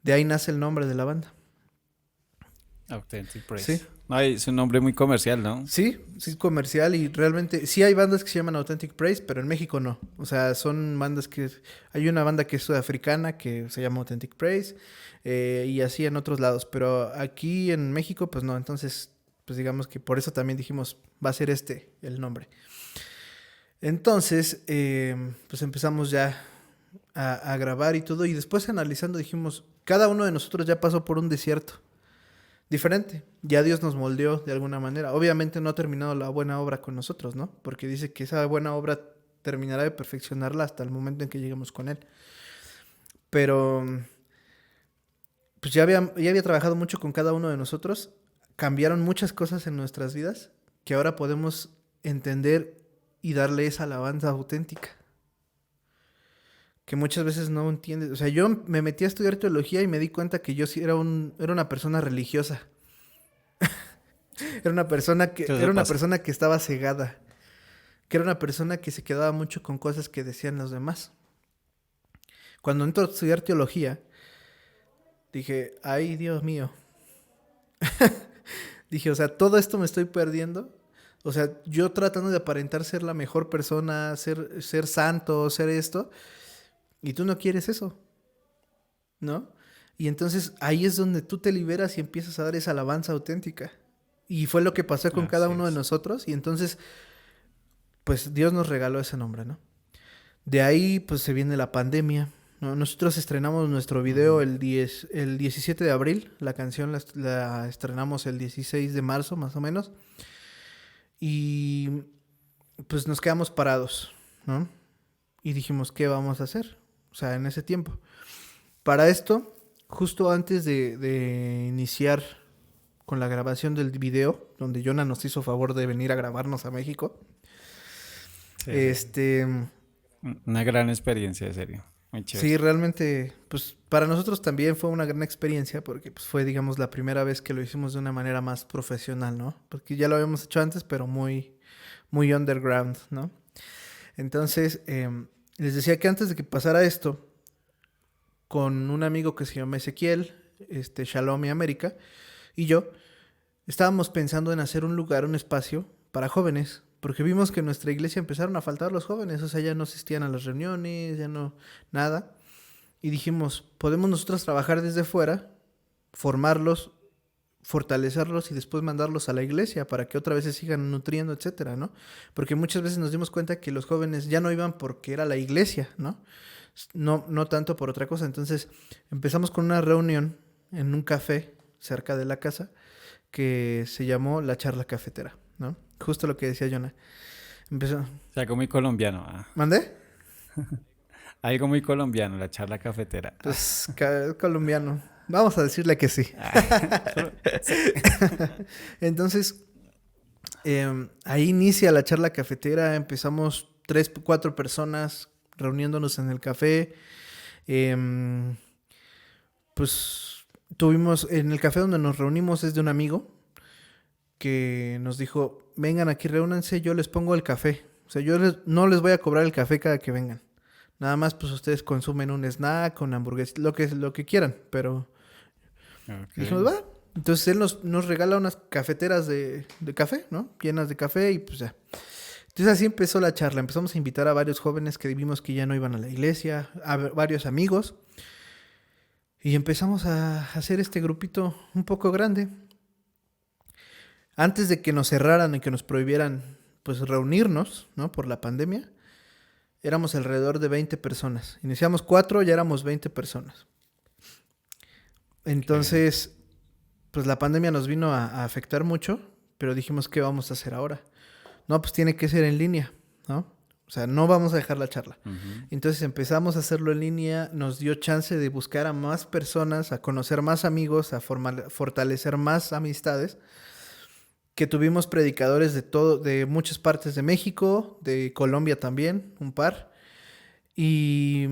De ahí nace el nombre de la banda. Authentic Sí. Praise. No, es un nombre muy comercial, ¿no? Sí, sí, comercial y realmente sí hay bandas que se llaman Authentic Praise, pero en México no. O sea, son bandas que... Hay una banda que es sudafricana que se llama Authentic Praise y así en otros lados, pero aquí en México pues no. Entonces, pues digamos que por eso también dijimos, va a ser el nombre. Entonces, pues empezamos ya a grabar y todo y después analizando dijimos, cada uno de nosotros ya pasó por un desierto diferente. Ya Dios nos moldeó de alguna manera. Obviamente no ha terminado la buena obra con nosotros, ¿no? Porque dice que esa buena obra terminará de perfeccionarla hasta el momento en que lleguemos con Él. Pero, pues ya había trabajado mucho con cada uno de nosotros. Cambiaron muchas cosas en nuestras vidas que ahora podemos entender y darle esa alabanza auténtica. Que muchas veces no entiendes. O sea, yo me metí a estudiar teología y me di cuenta que yo sí era una persona religiosa. Era una persona que estaba cegada. Que era una persona que se quedaba mucho con cosas que decían los demás. Cuando entro a estudiar teología, dije, ay, Dios mío. Dije, o sea, todo esto me estoy perdiendo. O sea, yo tratando de aparentar ser la mejor persona, ser santo, ser esto. Y tú no quieres eso, ¿no? Y entonces ahí es donde tú te liberas y empiezas a dar esa alabanza auténtica. Y fue lo que pasó con cada uno de nosotros. Y entonces, pues Dios nos regaló ese nombre, ¿no? De ahí, pues se viene la pandemia, ¿no? Nosotros estrenamos nuestro video el 17 de abril. La canción la estrenamos el 16 de marzo, más o menos. Y pues nos quedamos parados, ¿no? Y dijimos, ¿qué vamos a hacer? O sea, en ese tiempo. Para esto, justo antes de iniciar con la grabación del video, donde Jonah nos hizo favor de venir a grabarnos a México. Sí. Una gran experiencia, de serio. Muy chévere. Sí, realmente, pues para nosotros también fue una gran experiencia porque pues, fue, digamos, la primera vez que lo hicimos de una manera más profesional, ¿no? Porque ya lo habíamos hecho antes, pero muy, muy underground, ¿no? Entonces, les decía que antes de que pasara esto, con un amigo que se llama Ezequiel, Shalom y América, y yo, estábamos pensando en hacer un lugar, un espacio para jóvenes, porque vimos que en nuestra iglesia empezaron a faltar los jóvenes, o sea, ya no asistían a las reuniones, ya no, nada. Y dijimos, podemos nosotros trabajar desde fuera, formarlos, fortalecerlos y después mandarlos a la iglesia para que otra vez se sigan nutriendo, etcétera, ¿no? Porque muchas veces nos dimos cuenta que los jóvenes ya no iban porque era la iglesia, ¿no? No tanto por otra cosa. Entonces empezamos con una reunión en un café cerca de la casa que se llamó La Charla Cafetera, ¿no? Justo lo que decía Jonah. Empezó. O sea, algo muy colombiano. ¿Mandé? Algo muy colombiano, la charla cafetera. Pues colombiano. Vamos a decirle que sí. Sí. Entonces, ahí inicia la charla cafetera. Empezamos 3, 4 personas reuniéndonos en el café. Pues tuvimos, en el café donde nos reunimos es de un amigo que nos dijo, vengan aquí, reúnanse, yo les pongo el café. O sea, no les voy a cobrar el café cada que vengan. Nada más, pues ustedes consumen un snack, una hamburguesa, lo que quieran, pero dijimos, Ok. va. Entonces él nos regala unas cafeteras de café, ¿no? Llenas de café y pues ya. Entonces así empezó la charla. Empezamos a invitar a varios jóvenes que vimos que ya no iban a la iglesia, varios amigos. Y empezamos a hacer este grupito un poco grande. Antes de que nos cerraran y que nos prohibieran pues reunirnos, ¿no? Por la pandemia, éramos alrededor de 20 personas. Iniciamos 4, ya éramos 20 personas. Ok. Entonces, pues la pandemia nos vino a afectar mucho, pero dijimos, ¿qué vamos a hacer ahora? No, pues tiene que ser en línea, ¿no? O sea, no vamos a dejar la charla. Ujú. Entonces empezamos a hacerlo en línea, nos dio chance de buscar a más personas, a conocer más amigos, a fortalecer más amistades, que tuvimos predicadores de todo, de muchas partes de México, de Colombia también, un par. Y,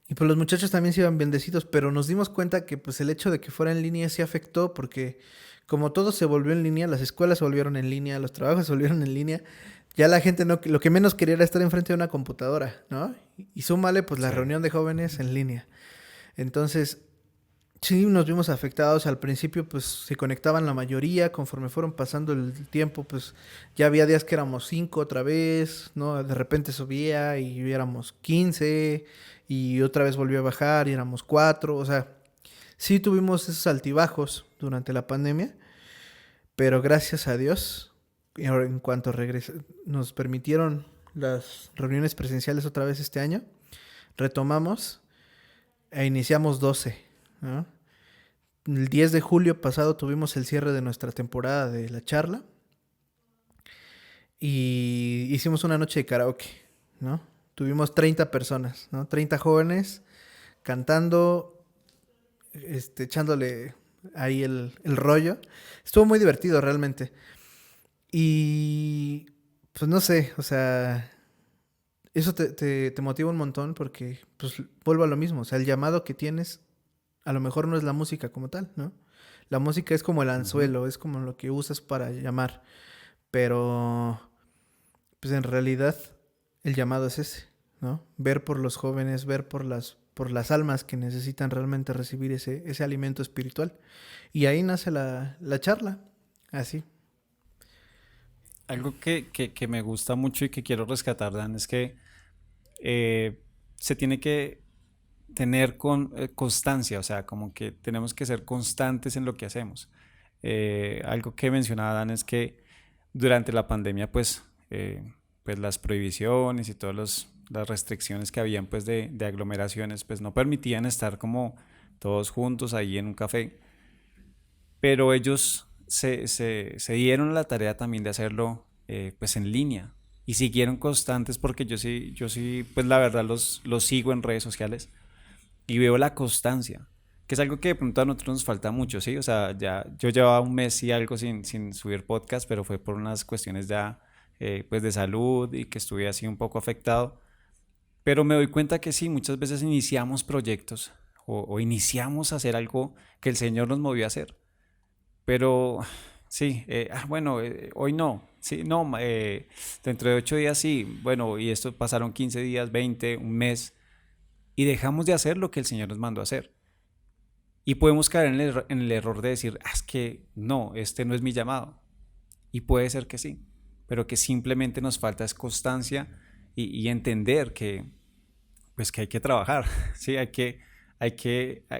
y pues los muchachos también se iban bendecidos, pero nos dimos cuenta que pues el hecho de que fuera en línea sí afectó porque como todo se volvió en línea, las escuelas se volvieron en línea, los trabajos se volvieron en línea, ya la gente no, lo que menos quería era estar enfrente de una computadora, ¿no? Y súmale pues la Sí. reunión de jóvenes en línea. Entonces, sí nos vimos afectados. Al principio pues se conectaban la mayoría, conforme fueron pasando el tiempo pues ya había días que éramos 5 otra vez, ¿no? De repente subía y éramos 15 y otra vez volvió a bajar y éramos 4, o sea, sí tuvimos esos altibajos durante la pandemia, pero gracias a Dios, y ahora en cuanto nos permitieron las reuniones presenciales otra vez este año, retomamos e iniciamos 12, ¿no? El 10 de julio pasado tuvimos el cierre de nuestra temporada de la charla y hicimos una noche de karaoke, ¿no? Tuvimos 30 personas, ¿no? 30 jóvenes cantando, echándole ahí el rollo. Estuvo muy divertido realmente. Y pues no sé, o sea, eso te motiva un montón porque pues vuelvo a lo mismo, o sea, el llamado que tienes a lo mejor no es la música como tal, ¿no? La música es como el Ujú. anzuelo, es como lo que usas para llamar, pero pues en realidad el llamado es ese, ¿no? Ver por los jóvenes, ver por las almas que necesitan realmente recibir ese alimento espiritual. Y ahí nace la charla, así. Algo que me gusta mucho y que quiero rescatar, Dan, es que se tiene que tener constancia, o sea, como que tenemos que ser constantes en lo que hacemos. Algo que mencionaba Dan es que durante la pandemia, pues las prohibiciones y todas las restricciones que habían pues de aglomeraciones, pues no permitían estar como todos juntos ahí en un café, pero ellos se dieron la tarea también de hacerlo pues en línea y siguieron constantes porque yo sí, pues la verdad los sigo en redes sociales y veo la constancia, que es algo que de pronto a nosotros nos falta mucho, ¿sí? O sea, ya yo llevaba un mes y algo sin subir podcast, pero fue por unas cuestiones ya pues de salud y que estuve así un poco afectado. Pero me doy cuenta que sí, muchas veces iniciamos proyectos o iniciamos a hacer algo que el Señor nos movió a hacer. Pero sí, bueno, hoy no, sí, no, dentro de 8 días sí, bueno, y esto pasaron 15 días, 20, un mes, y dejamos de hacer lo que el Señor nos mandó a hacer. Y podemos caer en el error de decir, ah, es que no, este no es mi llamado. Y puede ser que sí, pero que simplemente nos falta es constancia y entender que, pues que hay que trabajar, ¿sí?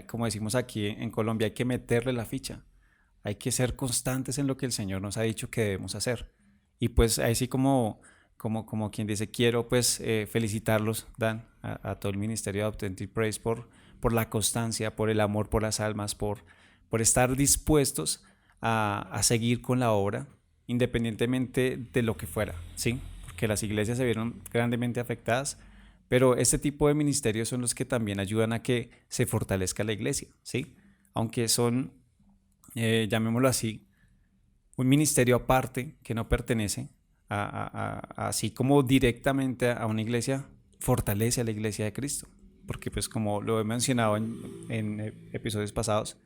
Como decimos aquí en Colombia, hay que meterle la ficha. Hay que ser constantes en lo que el Señor nos ha dicho que debemos hacer. Y pues ahí sí como quien dice, quiero pues felicitarlos, Dan, a todo el ministerio de Authentic Praise por la constancia, por el amor por las almas, por estar dispuestos a seguir con la obra, independientemente de lo que fuera, ¿sí? Porque las iglesias se vieron grandemente afectadas, pero este tipo de ministerios son los que también ayudan a que se fortalezca la iglesia, ¿sí? Aunque son, llamémoslo así, un ministerio aparte que no pertenece así como directamente a una iglesia, fortalece a la iglesia de Cristo. Porque pues como lo he mencionado en episodios pasados,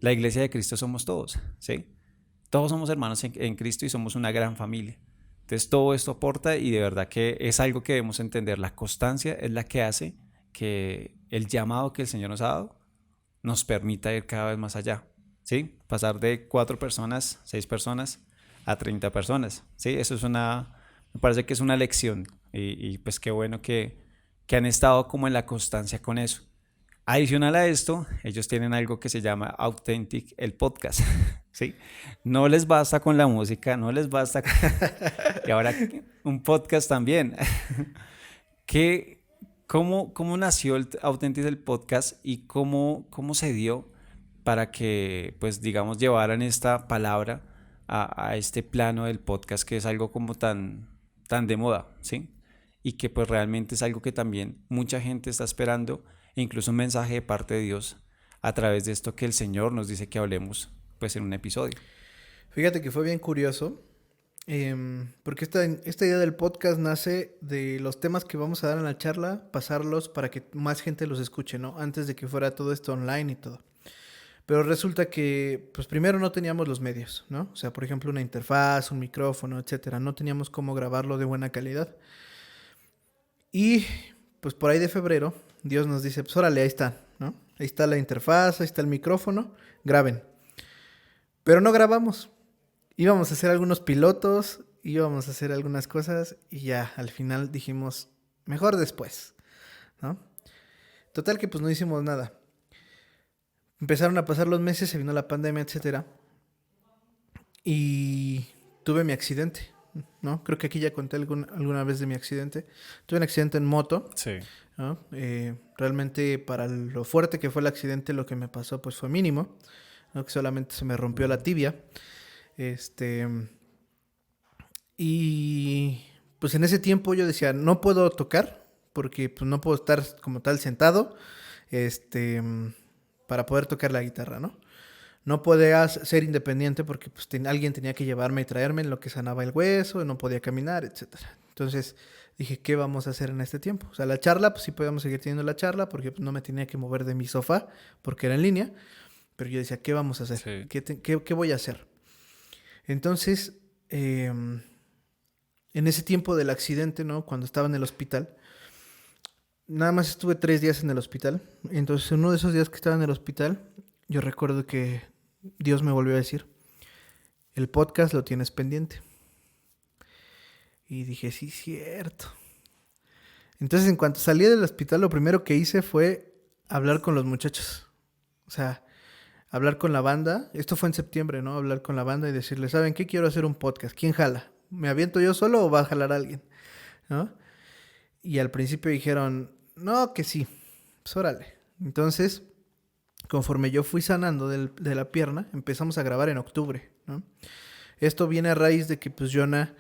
la iglesia de Cristo somos todos, ¿sí? Todos somos hermanos en Cristo y somos una gran familia. Entonces todo esto aporta y de verdad que es algo que debemos entender. La constancia es la que hace que el llamado que el Señor nos ha dado nos permita ir cada vez más allá, ¿sí? Pasar de 4 personas, 6 personas a 30 personas, ¿sí? Eso es me parece que es una lección y pues qué bueno que han estado como en la constancia con eso. Adicional a esto, ellos tienen algo que se llama Authentic, el podcast, ¿sí? No les basta con la música, no les basta con... Y ahora un podcast también. ¿Qué, cómo nació el Authentic, el podcast y cómo se dio para que, pues, digamos, llevaran esta palabra a este plano del podcast que es algo como tan de moda, ¿sí? Y que pues realmente es algo que también mucha gente está esperando, e incluso un mensaje de parte de Dios a través de esto que el Señor nos dice que hablemos pues en un episodio. Fíjate que fue bien curioso, porque esta idea del podcast nace de los temas que vamos a dar en la charla, pasarlos para que más gente los escuche, ¿no? Antes de que fuera todo esto online y todo. Pero resulta que, pues primero no teníamos los medios, ¿no? O sea, por ejemplo, una interfaz, un micrófono, etcétera. No teníamos cómo grabarlo de buena calidad. Y pues por ahí de febrero, Dios nos dice, pues órale, ahí está, ¿no? Ahí está la interfaz, ahí está el micrófono, graben. Pero no grabamos. Íbamos a hacer algunos pilotos, íbamos a hacer algunas cosas y ya, al final dijimos, mejor después, ¿no? Total que pues no hicimos nada. Empezaron a pasar los meses, se vino la pandemia, etcétera. Y tuve mi accidente, ¿no? Creo que aquí ya conté alguna vez de mi accidente. Tuve un accidente en moto, Sí. ¿no? Realmente para lo fuerte que fue el accidente, lo que me pasó pues fue mínimo, ¿no? Que solamente se me rompió la tibia. Y pues en ese tiempo yo decía, no puedo tocar, porque pues no puedo estar como tal sentado, para poder tocar la guitarra, ¿no? No podía ser independiente porque pues, alguien tenía que llevarme y traerme en lo que sanaba el hueso, no podía caminar, etcétera. Entonces dije, ¿qué vamos a hacer en este tiempo? O sea, la charla, pues sí podíamos seguir teniendo la charla porque pues, no me tenía que mover de mi sofá porque era en línea. Pero yo decía, ¿qué vamos a hacer? Sí. ¿Qué voy a hacer? Entonces, en ese tiempo del accidente, ¿no? Cuando estaba en el hospital, nada más estuve 3 días en el hospital. Entonces, uno de esos días que estaba en el hospital, yo recuerdo que Dios me volvió a decir, el podcast lo tienes pendiente. Y dije, sí, cierto. Entonces, en cuanto salí del hospital, lo primero que hice fue hablar con los muchachos. O sea, hablar con la banda. Esto fue en septiembre, ¿no? Hablar con la banda y decirles, ¿saben qué? Quiero hacer un podcast. ¿Quién jala? ¿Me aviento yo solo o va a jalar alguien? ¿No? Y al principio dijeron, no, que sí. Pues órale. Entonces, conforme yo fui sanando de la pierna, empezamos a grabar en octubre, ¿no? Esto viene a raíz de que pues Jonah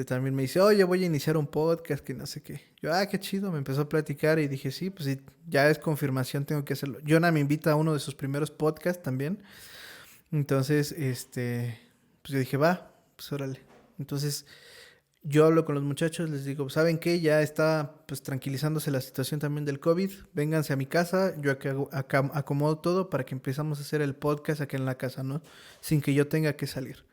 también me dice, oye, voy a iniciar un podcast, que no sé qué. Yo, qué chido, me empezó a platicar y dije, sí, pues sí, ya es confirmación, tengo que hacerlo. Jonah me invita a uno de sus primeros podcasts también. Entonces, pues yo dije, va, pues órale. Entonces, yo hablo con los muchachos, les digo, ¿saben qué? Ya está pues tranquilizándose la situación también del COVID. Vénganse a mi casa, yo acá acomodo todo para que empezamos a hacer el podcast aquí en la casa, ¿no? Sin que yo tenga que salir.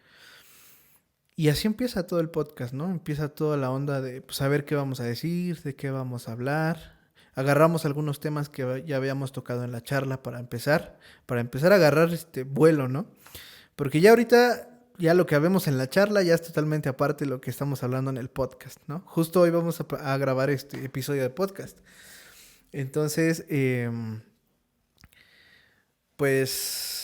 Y así empieza todo el podcast, ¿no? Empieza toda la onda de pues, saber qué vamos a decir, de qué vamos a hablar. Agarramos algunos temas que ya habíamos tocado en la charla para empezar a agarrar vuelo, ¿no? Porque ya ahorita, ya lo que vemos en la charla ya es totalmente aparte de lo que estamos hablando en el podcast, ¿no? Justo hoy vamos a grabar este episodio de podcast. Entonces, pues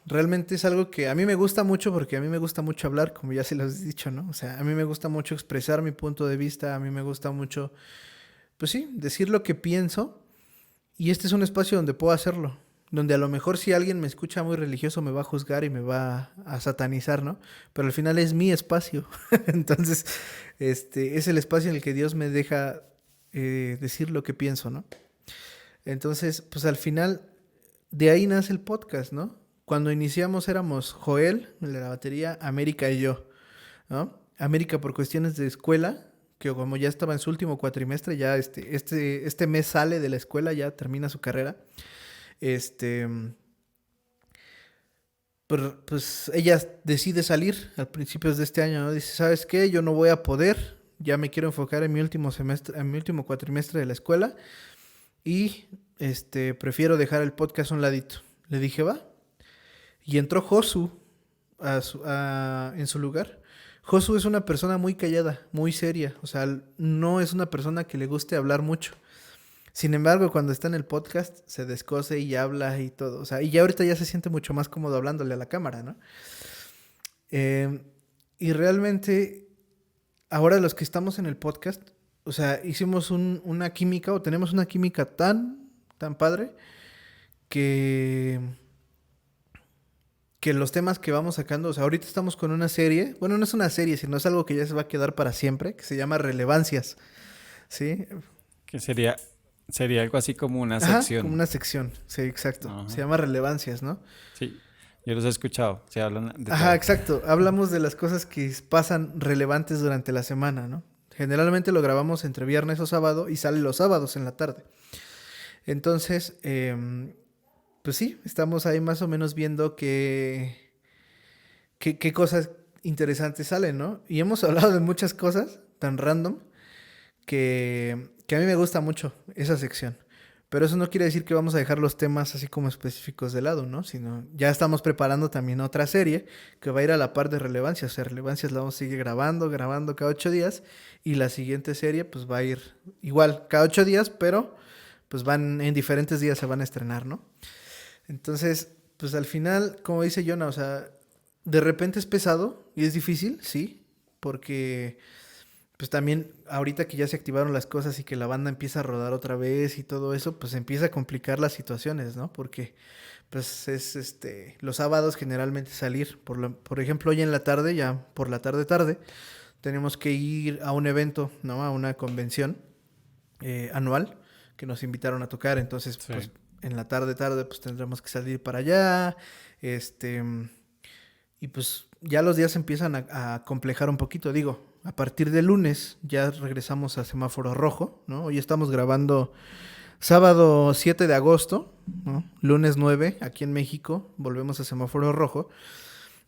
realmente es algo que a mí me gusta mucho porque a mí me gusta mucho hablar, como ya se los he dicho, ¿no? O sea, a mí me gusta mucho expresar mi punto de vista, a mí me gusta mucho, pues sí, decir lo que pienso y este es un espacio donde puedo hacerlo. donde a lo mejor si alguien me escucha muy religioso me va a juzgar y me va a satanizar, ¿no? Pero al final es mi espacio. Entonces, es el espacio en el que Dios me deja decir lo que pienso, ¿no? Entonces, pues al final, de ahí nace el podcast, ¿no? Cuando iniciamos éramos Joel, el de la batería, América y yo, ¿no? América por cuestiones de escuela, que como ya estaba en su último cuatrimestre, ya este mes sale de la escuela, ya termina su carrera. Este, pues ella decide salir a principios de este año, ¿no? Dice, ¿sabes qué? Yo no voy a poder, ya me quiero enfocar en mi último semestre, en mi último cuatrimestre de la escuela y prefiero dejar el podcast a un ladito. Le dije, va. Y entró Josu en su lugar. Josu es una persona muy callada, muy seria, o sea, no es una persona que le guste hablar mucho. Sin embargo, cuando está en el podcast, se descose y habla y todo. O sea, y ya ahorita ya se siente mucho más cómodo hablándole a la cámara, ¿no? Eh, y realmente, ahora los que estamos en el podcast, o sea, hicimos una química o tenemos una química tan padre que, que los temas que vamos sacando, o sea, ahorita estamos con una serie, bueno, no es una serie, sino es algo que ya se va a quedar para siempre, que se llama Relevancias, ¿sí? Que sería algo así como una Ajá, como sección. una sección, sí, exacto. Se Ajá. llama Relevancias, ¿no? Sí, yo los he escuchado, se hablan de Ajá, todo. exacto. Hablamos de las cosas que pasan relevantes durante la semana, ¿no? Generalmente lo grabamos entre viernes o sábado y sale los sábados en la tarde. Entonces, pues sí, estamos ahí más o menos viendo qué cosas interesantes salen, ¿no? Y hemos hablado de muchas cosas tan random que a mí me gusta mucho esa sección. Pero eso no quiere decir que vamos a dejar los temas así como específicos de lado, ¿no? Sino ya estamos preparando también otra serie que va a ir a la par de Relevancias. O sea, Relevancias la vamos a seguir grabando cada 8 días. Y la siguiente serie pues va a ir igual, cada 8 días, pero pues van en diferentes días se van a estrenar, ¿no? Entonces, pues al final, como dice Jonah, o sea, de repente es pesado y es difícil, sí, porque pues también ahorita que ya se activaron las cosas y que la banda empieza a rodar otra vez y todo eso, pues empieza a complicar las situaciones, ¿no? Porque pues es los sábados generalmente salir, por ejemplo, hoy en la tarde, ya por la tarde, tenemos que ir a un evento, ¿no? A una convención anual que nos invitaron a tocar, entonces Sí. pues en la tarde pues tendremos que salir para allá, y pues ya los días empiezan a complejar un poquito, digo, a partir de lunes ya regresamos a semáforo rojo, ¿no? Hoy estamos grabando sábado 7 de agosto, ¿no? Lunes 9, aquí en México, volvemos a semáforo rojo.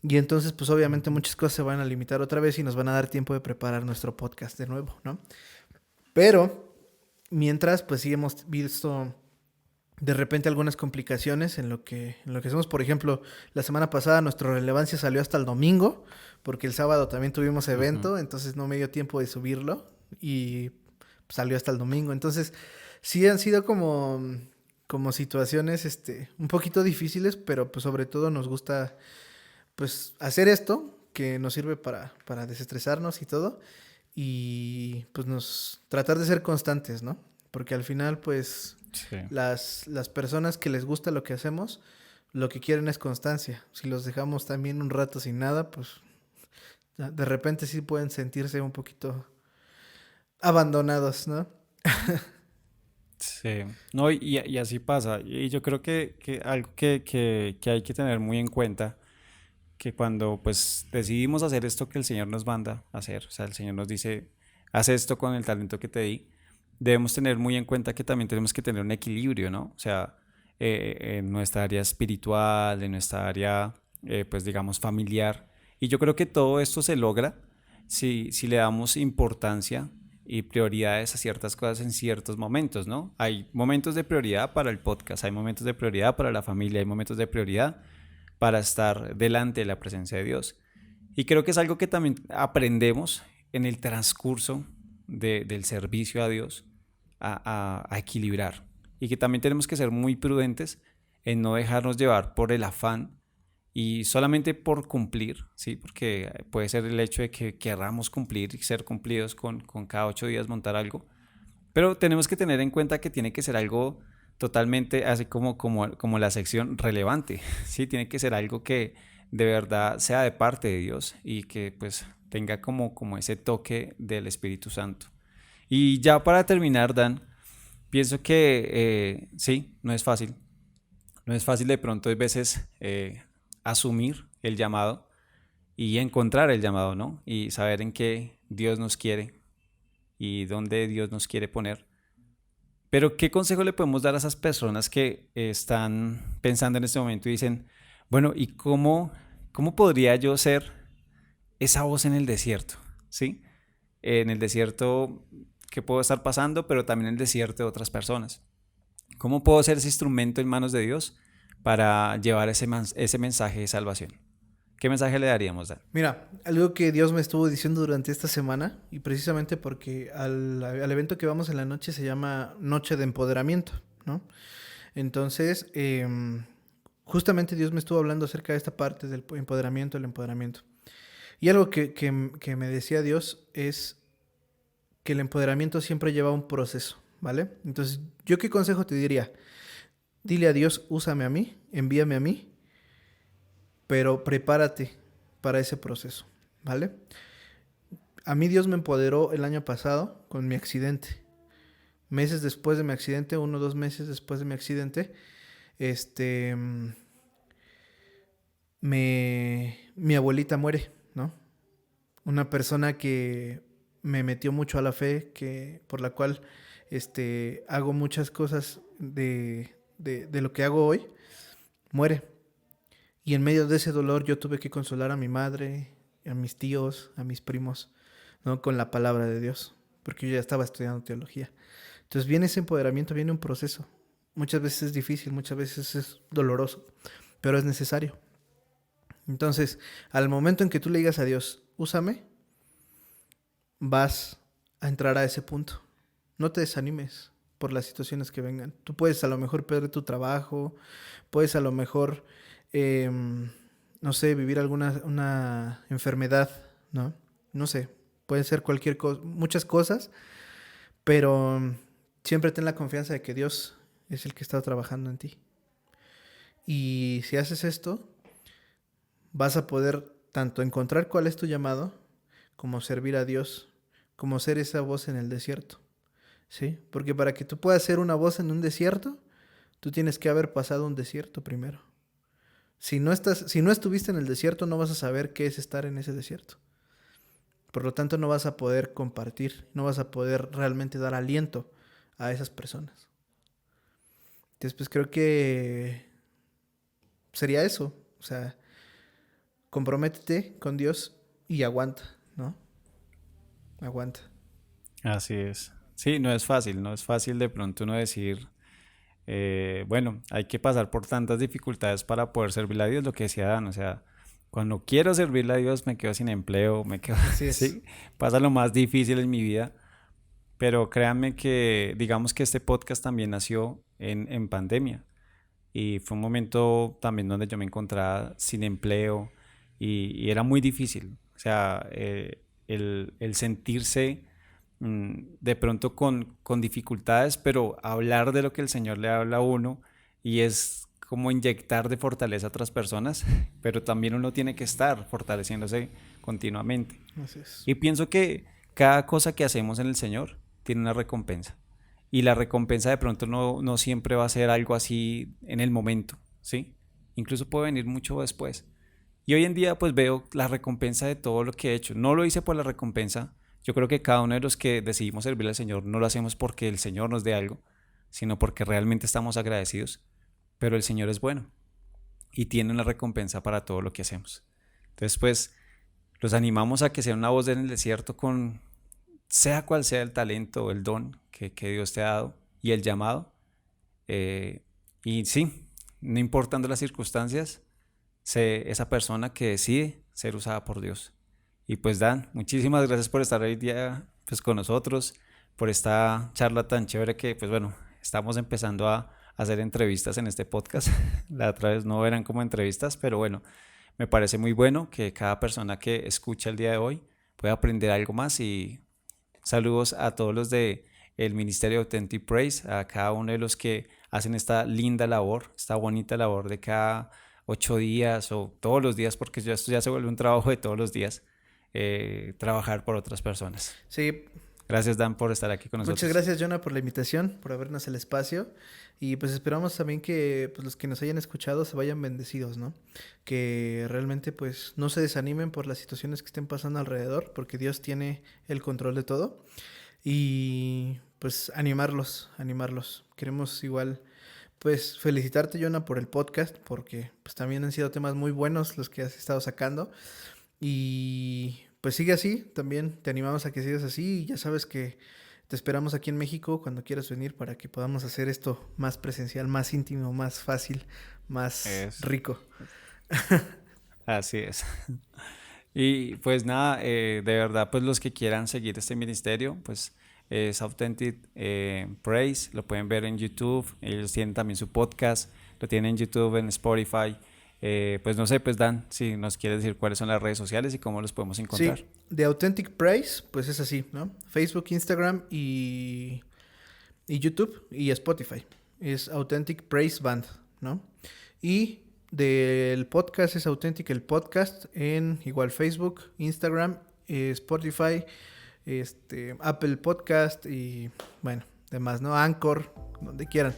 Y entonces, pues obviamente muchas cosas se van a limitar otra vez y nos van a dar tiempo de preparar nuestro podcast de nuevo, ¿no? Pero, mientras, pues sí hemos visto de repente algunas complicaciones en lo que hacemos. Por ejemplo, la semana pasada nuestra relevancia salió hasta el domingo, porque el sábado también tuvimos Ujú. evento, entonces no me dio tiempo de subirlo y salió hasta el domingo. Entonces, sí han sido como situaciones un poquito difíciles, pero pues sobre todo nos gusta pues hacer esto que nos sirve para desestresarnos y todo y pues tratar de ser constantes, ¿no? Porque al final pues Sí. las personas que les gusta lo que hacemos, lo que quieren es constancia. Si los dejamos también un rato sin nada, pues de repente sí pueden sentirse un poquito abandonados, ¿no? Sí, no, y así pasa. Y yo creo que algo que hay que tener muy en cuenta, que cuando pues decidimos hacer esto que el Señor nos manda a hacer, o sea, el Señor nos dice, haz esto con el talento que te di, debemos tener muy en cuenta que también tenemos que tener un equilibrio, ¿no? O sea, en nuestra área espiritual, en nuestra área, pues digamos, familiar. Y yo creo que todo esto se logra si le damos importancia y prioridades a ciertas cosas en ciertos momentos, ¿no? Hay momentos de prioridad para el podcast, hay momentos de prioridad para la familia, hay momentos de prioridad para estar delante de la presencia de Dios. Y creo que es algo que también aprendemos en el transcurso del servicio a Dios a equilibrar. Y que también tenemos que ser muy prudentes en no dejarnos llevar por el afán y solamente por cumplir, ¿sí? Porque puede ser el hecho de que querramos cumplir y ser cumplidos con cada 8 días montar algo, pero tenemos que tener en cuenta que tiene que ser algo totalmente, así como la sección relevante, ¿sí? Tiene que ser algo que de verdad sea de parte de Dios y que pues tenga como ese toque del Espíritu Santo. Y ya para terminar, Dan, pienso que sí, no es fácil. No es fácil de pronto a veces asumir el llamado y encontrar el llamado, ¿no? Y saber en qué Dios nos quiere y dónde Dios nos quiere poner. Pero ¿qué consejo le podemos dar a esas personas que están pensando en este momento y dicen, bueno, ¿y cómo podría yo ser esa voz en el desierto? ¿Sí? En el desierto que puedo estar pasando, pero también en el desierto de otras personas. ¿Cómo puedo ser ese instrumento en manos de Dios para llevar ese mensaje de salvación? ¿Qué mensaje le daríamos, Dan? Mira, algo que Dios me estuvo diciendo durante esta semana, y precisamente porque al evento que vamos en la noche se llama Noche de Empoderamiento, ¿no? Entonces, justamente Dios me estuvo hablando acerca de esta parte del empoderamiento, el empoderamiento. Y algo que me decía Dios es que el empoderamiento siempre lleva un proceso, ¿vale? Entonces, ¿yo qué consejo te diría? Dile a Dios, úsame a mí, envíame a mí, pero prepárate para ese proceso, ¿vale? A mí Dios me empoderó el año pasado con mi accidente. Meses después de mi accidente, 1 o 2 meses después de mi accidente, este, mi abuelita muere, ¿no? Una persona que me metió mucho a la fe, por la cual hago muchas cosas de lo que hago hoy, muere. Y en medio de ese dolor yo tuve que consolar a mi madre, a mis tíos, a mis primos, ¿no? Con la palabra de Dios, porque yo ya estaba estudiando teología. Entonces viene ese empoderamiento, viene un proceso. Muchas veces es difícil, muchas veces es doloroso, pero es necesario. Entonces, al momento en que tú le digas a Dios, úsame, vas a entrar a ese punto. No te desanimes por las situaciones que vengan. Tú puedes a lo mejor perder tu trabajo, puedes a lo mejor, no sé, vivir una enfermedad, ¿no? No sé, pueden ser cualquier cosa, muchas cosas, pero siempre ten la confianza de que Dios es el que está trabajando en ti. Y si haces esto, vas a poder tanto encontrar cuál es tu llamado, como servir a Dios, como ser esa voz en el desierto, ¿sí? Porque para que tú puedas ser una voz en un desierto, tú tienes que haber pasado un desierto primero. Si no estuviste en el desierto, no vas a saber qué es estar en ese desierto. Por lo tanto, no vas a poder compartir, no vas a poder realmente dar aliento a esas personas. Entonces, pues creo que sería eso. O sea, comprométete con Dios y aguanta, ¿no? Aguanta. Así es. Sí, no es fácil de pronto uno decir, bueno, hay que pasar por tantas dificultades para poder servirle a Dios, lo que decía Dan, o sea, cuando quiero servirle a Dios me quedo sin empleo, me quedo, Así es. sí, pasa lo más difícil en mi vida, pero créanme que digamos que este podcast también nació en pandemia y fue un momento también donde yo me encontraba sin empleo y era muy difícil, o sea, el sentirse de pronto con dificultades, pero hablar de lo que el Señor le habla a uno y es como inyectar de fortaleza a otras personas, pero también uno tiene que estar fortaleciéndose continuamente. Así es. Y pienso que cada cosa que hacemos en el Señor tiene una recompensa. Y la recompensa de pronto no siempre va a ser algo así en el momento, ¿sí? Incluso puede venir mucho después. Y hoy en día pues veo la recompensa de todo lo que he hecho. No lo hice por la recompensa. Yo creo que cada uno de los que decidimos servirle al Señor no lo hacemos porque el Señor nos dé algo, sino porque realmente estamos agradecidos. Pero el Señor es bueno y tiene una recompensa para todo lo que hacemos. Entonces pues los animamos a que sea una voz en el desierto con sea cual sea el talento o el don que Dios te ha dado y el llamado. Y sí, no importando las circunstancias, sé esa persona que decide ser usada por Dios. Y pues Dan, muchísimas gracias por estar hoy día pues, con nosotros, por esta charla tan chévere que pues bueno, estamos empezando a hacer entrevistas en este podcast. La otra vez no eran como entrevistas, pero bueno, me parece muy bueno que cada persona que escucha el día de hoy pueda aprender algo más y saludos a todos los de el Ministerio Authentic Praise, a cada uno de los que hacen esta linda labor, esta bonita labor de cada 8 días o todos los días, porque esto ya se vuelve un trabajo de todos los días, trabajar por otras personas. Sí. Gracias, Dan, por estar aquí con nosotros. Muchas gracias, Jonah, por la invitación, por abrirnos el espacio. Y pues esperamos también que pues, los que nos hayan escuchado se vayan bendecidos, ¿no? Que realmente pues no se desanimen por las situaciones que estén pasando alrededor, porque Dios tiene el control de todo. Y pues animarlos. Queremos igual pues felicitarte, Jonah, por el podcast, porque pues también han sido temas muy buenos los que has estado sacando. Y pues sigue así, también te animamos a que sigas así y ya sabes que te esperamos aquí en México cuando quieras venir para que podamos hacer esto más presencial, más íntimo, más fácil, más rico. Así es. Y pues nada, de verdad, pues los que quieran seguir este ministerio, pues es Authentic Praise, lo pueden ver en YouTube, ellos tienen también su podcast, lo tienen en YouTube, en Spotify. Pues no sé, pues Dan, si nos quieres decir cuáles son las redes sociales y cómo los podemos encontrar. Sí, de Authentic Praise, pues es así, ¿no? Facebook, Instagram y YouTube y Spotify. Es Authentic Praise Band, ¿no? Y del podcast es Authentic el Podcast en igual Facebook, Instagram, Spotify, Apple Podcast y bueno, demás, ¿no? Anchor, donde quieran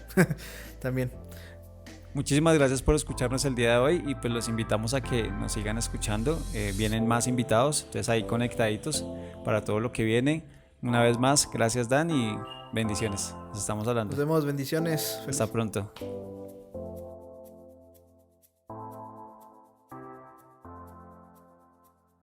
también. Muchísimas gracias por escucharnos el día de hoy y pues los invitamos a que nos sigan escuchando. Vienen más invitados, entonces ahí conectaditos para todo lo que viene. Una vez más, gracias Dan y bendiciones. Nos estamos hablando. Nos vemos, bendiciones. Hasta pronto.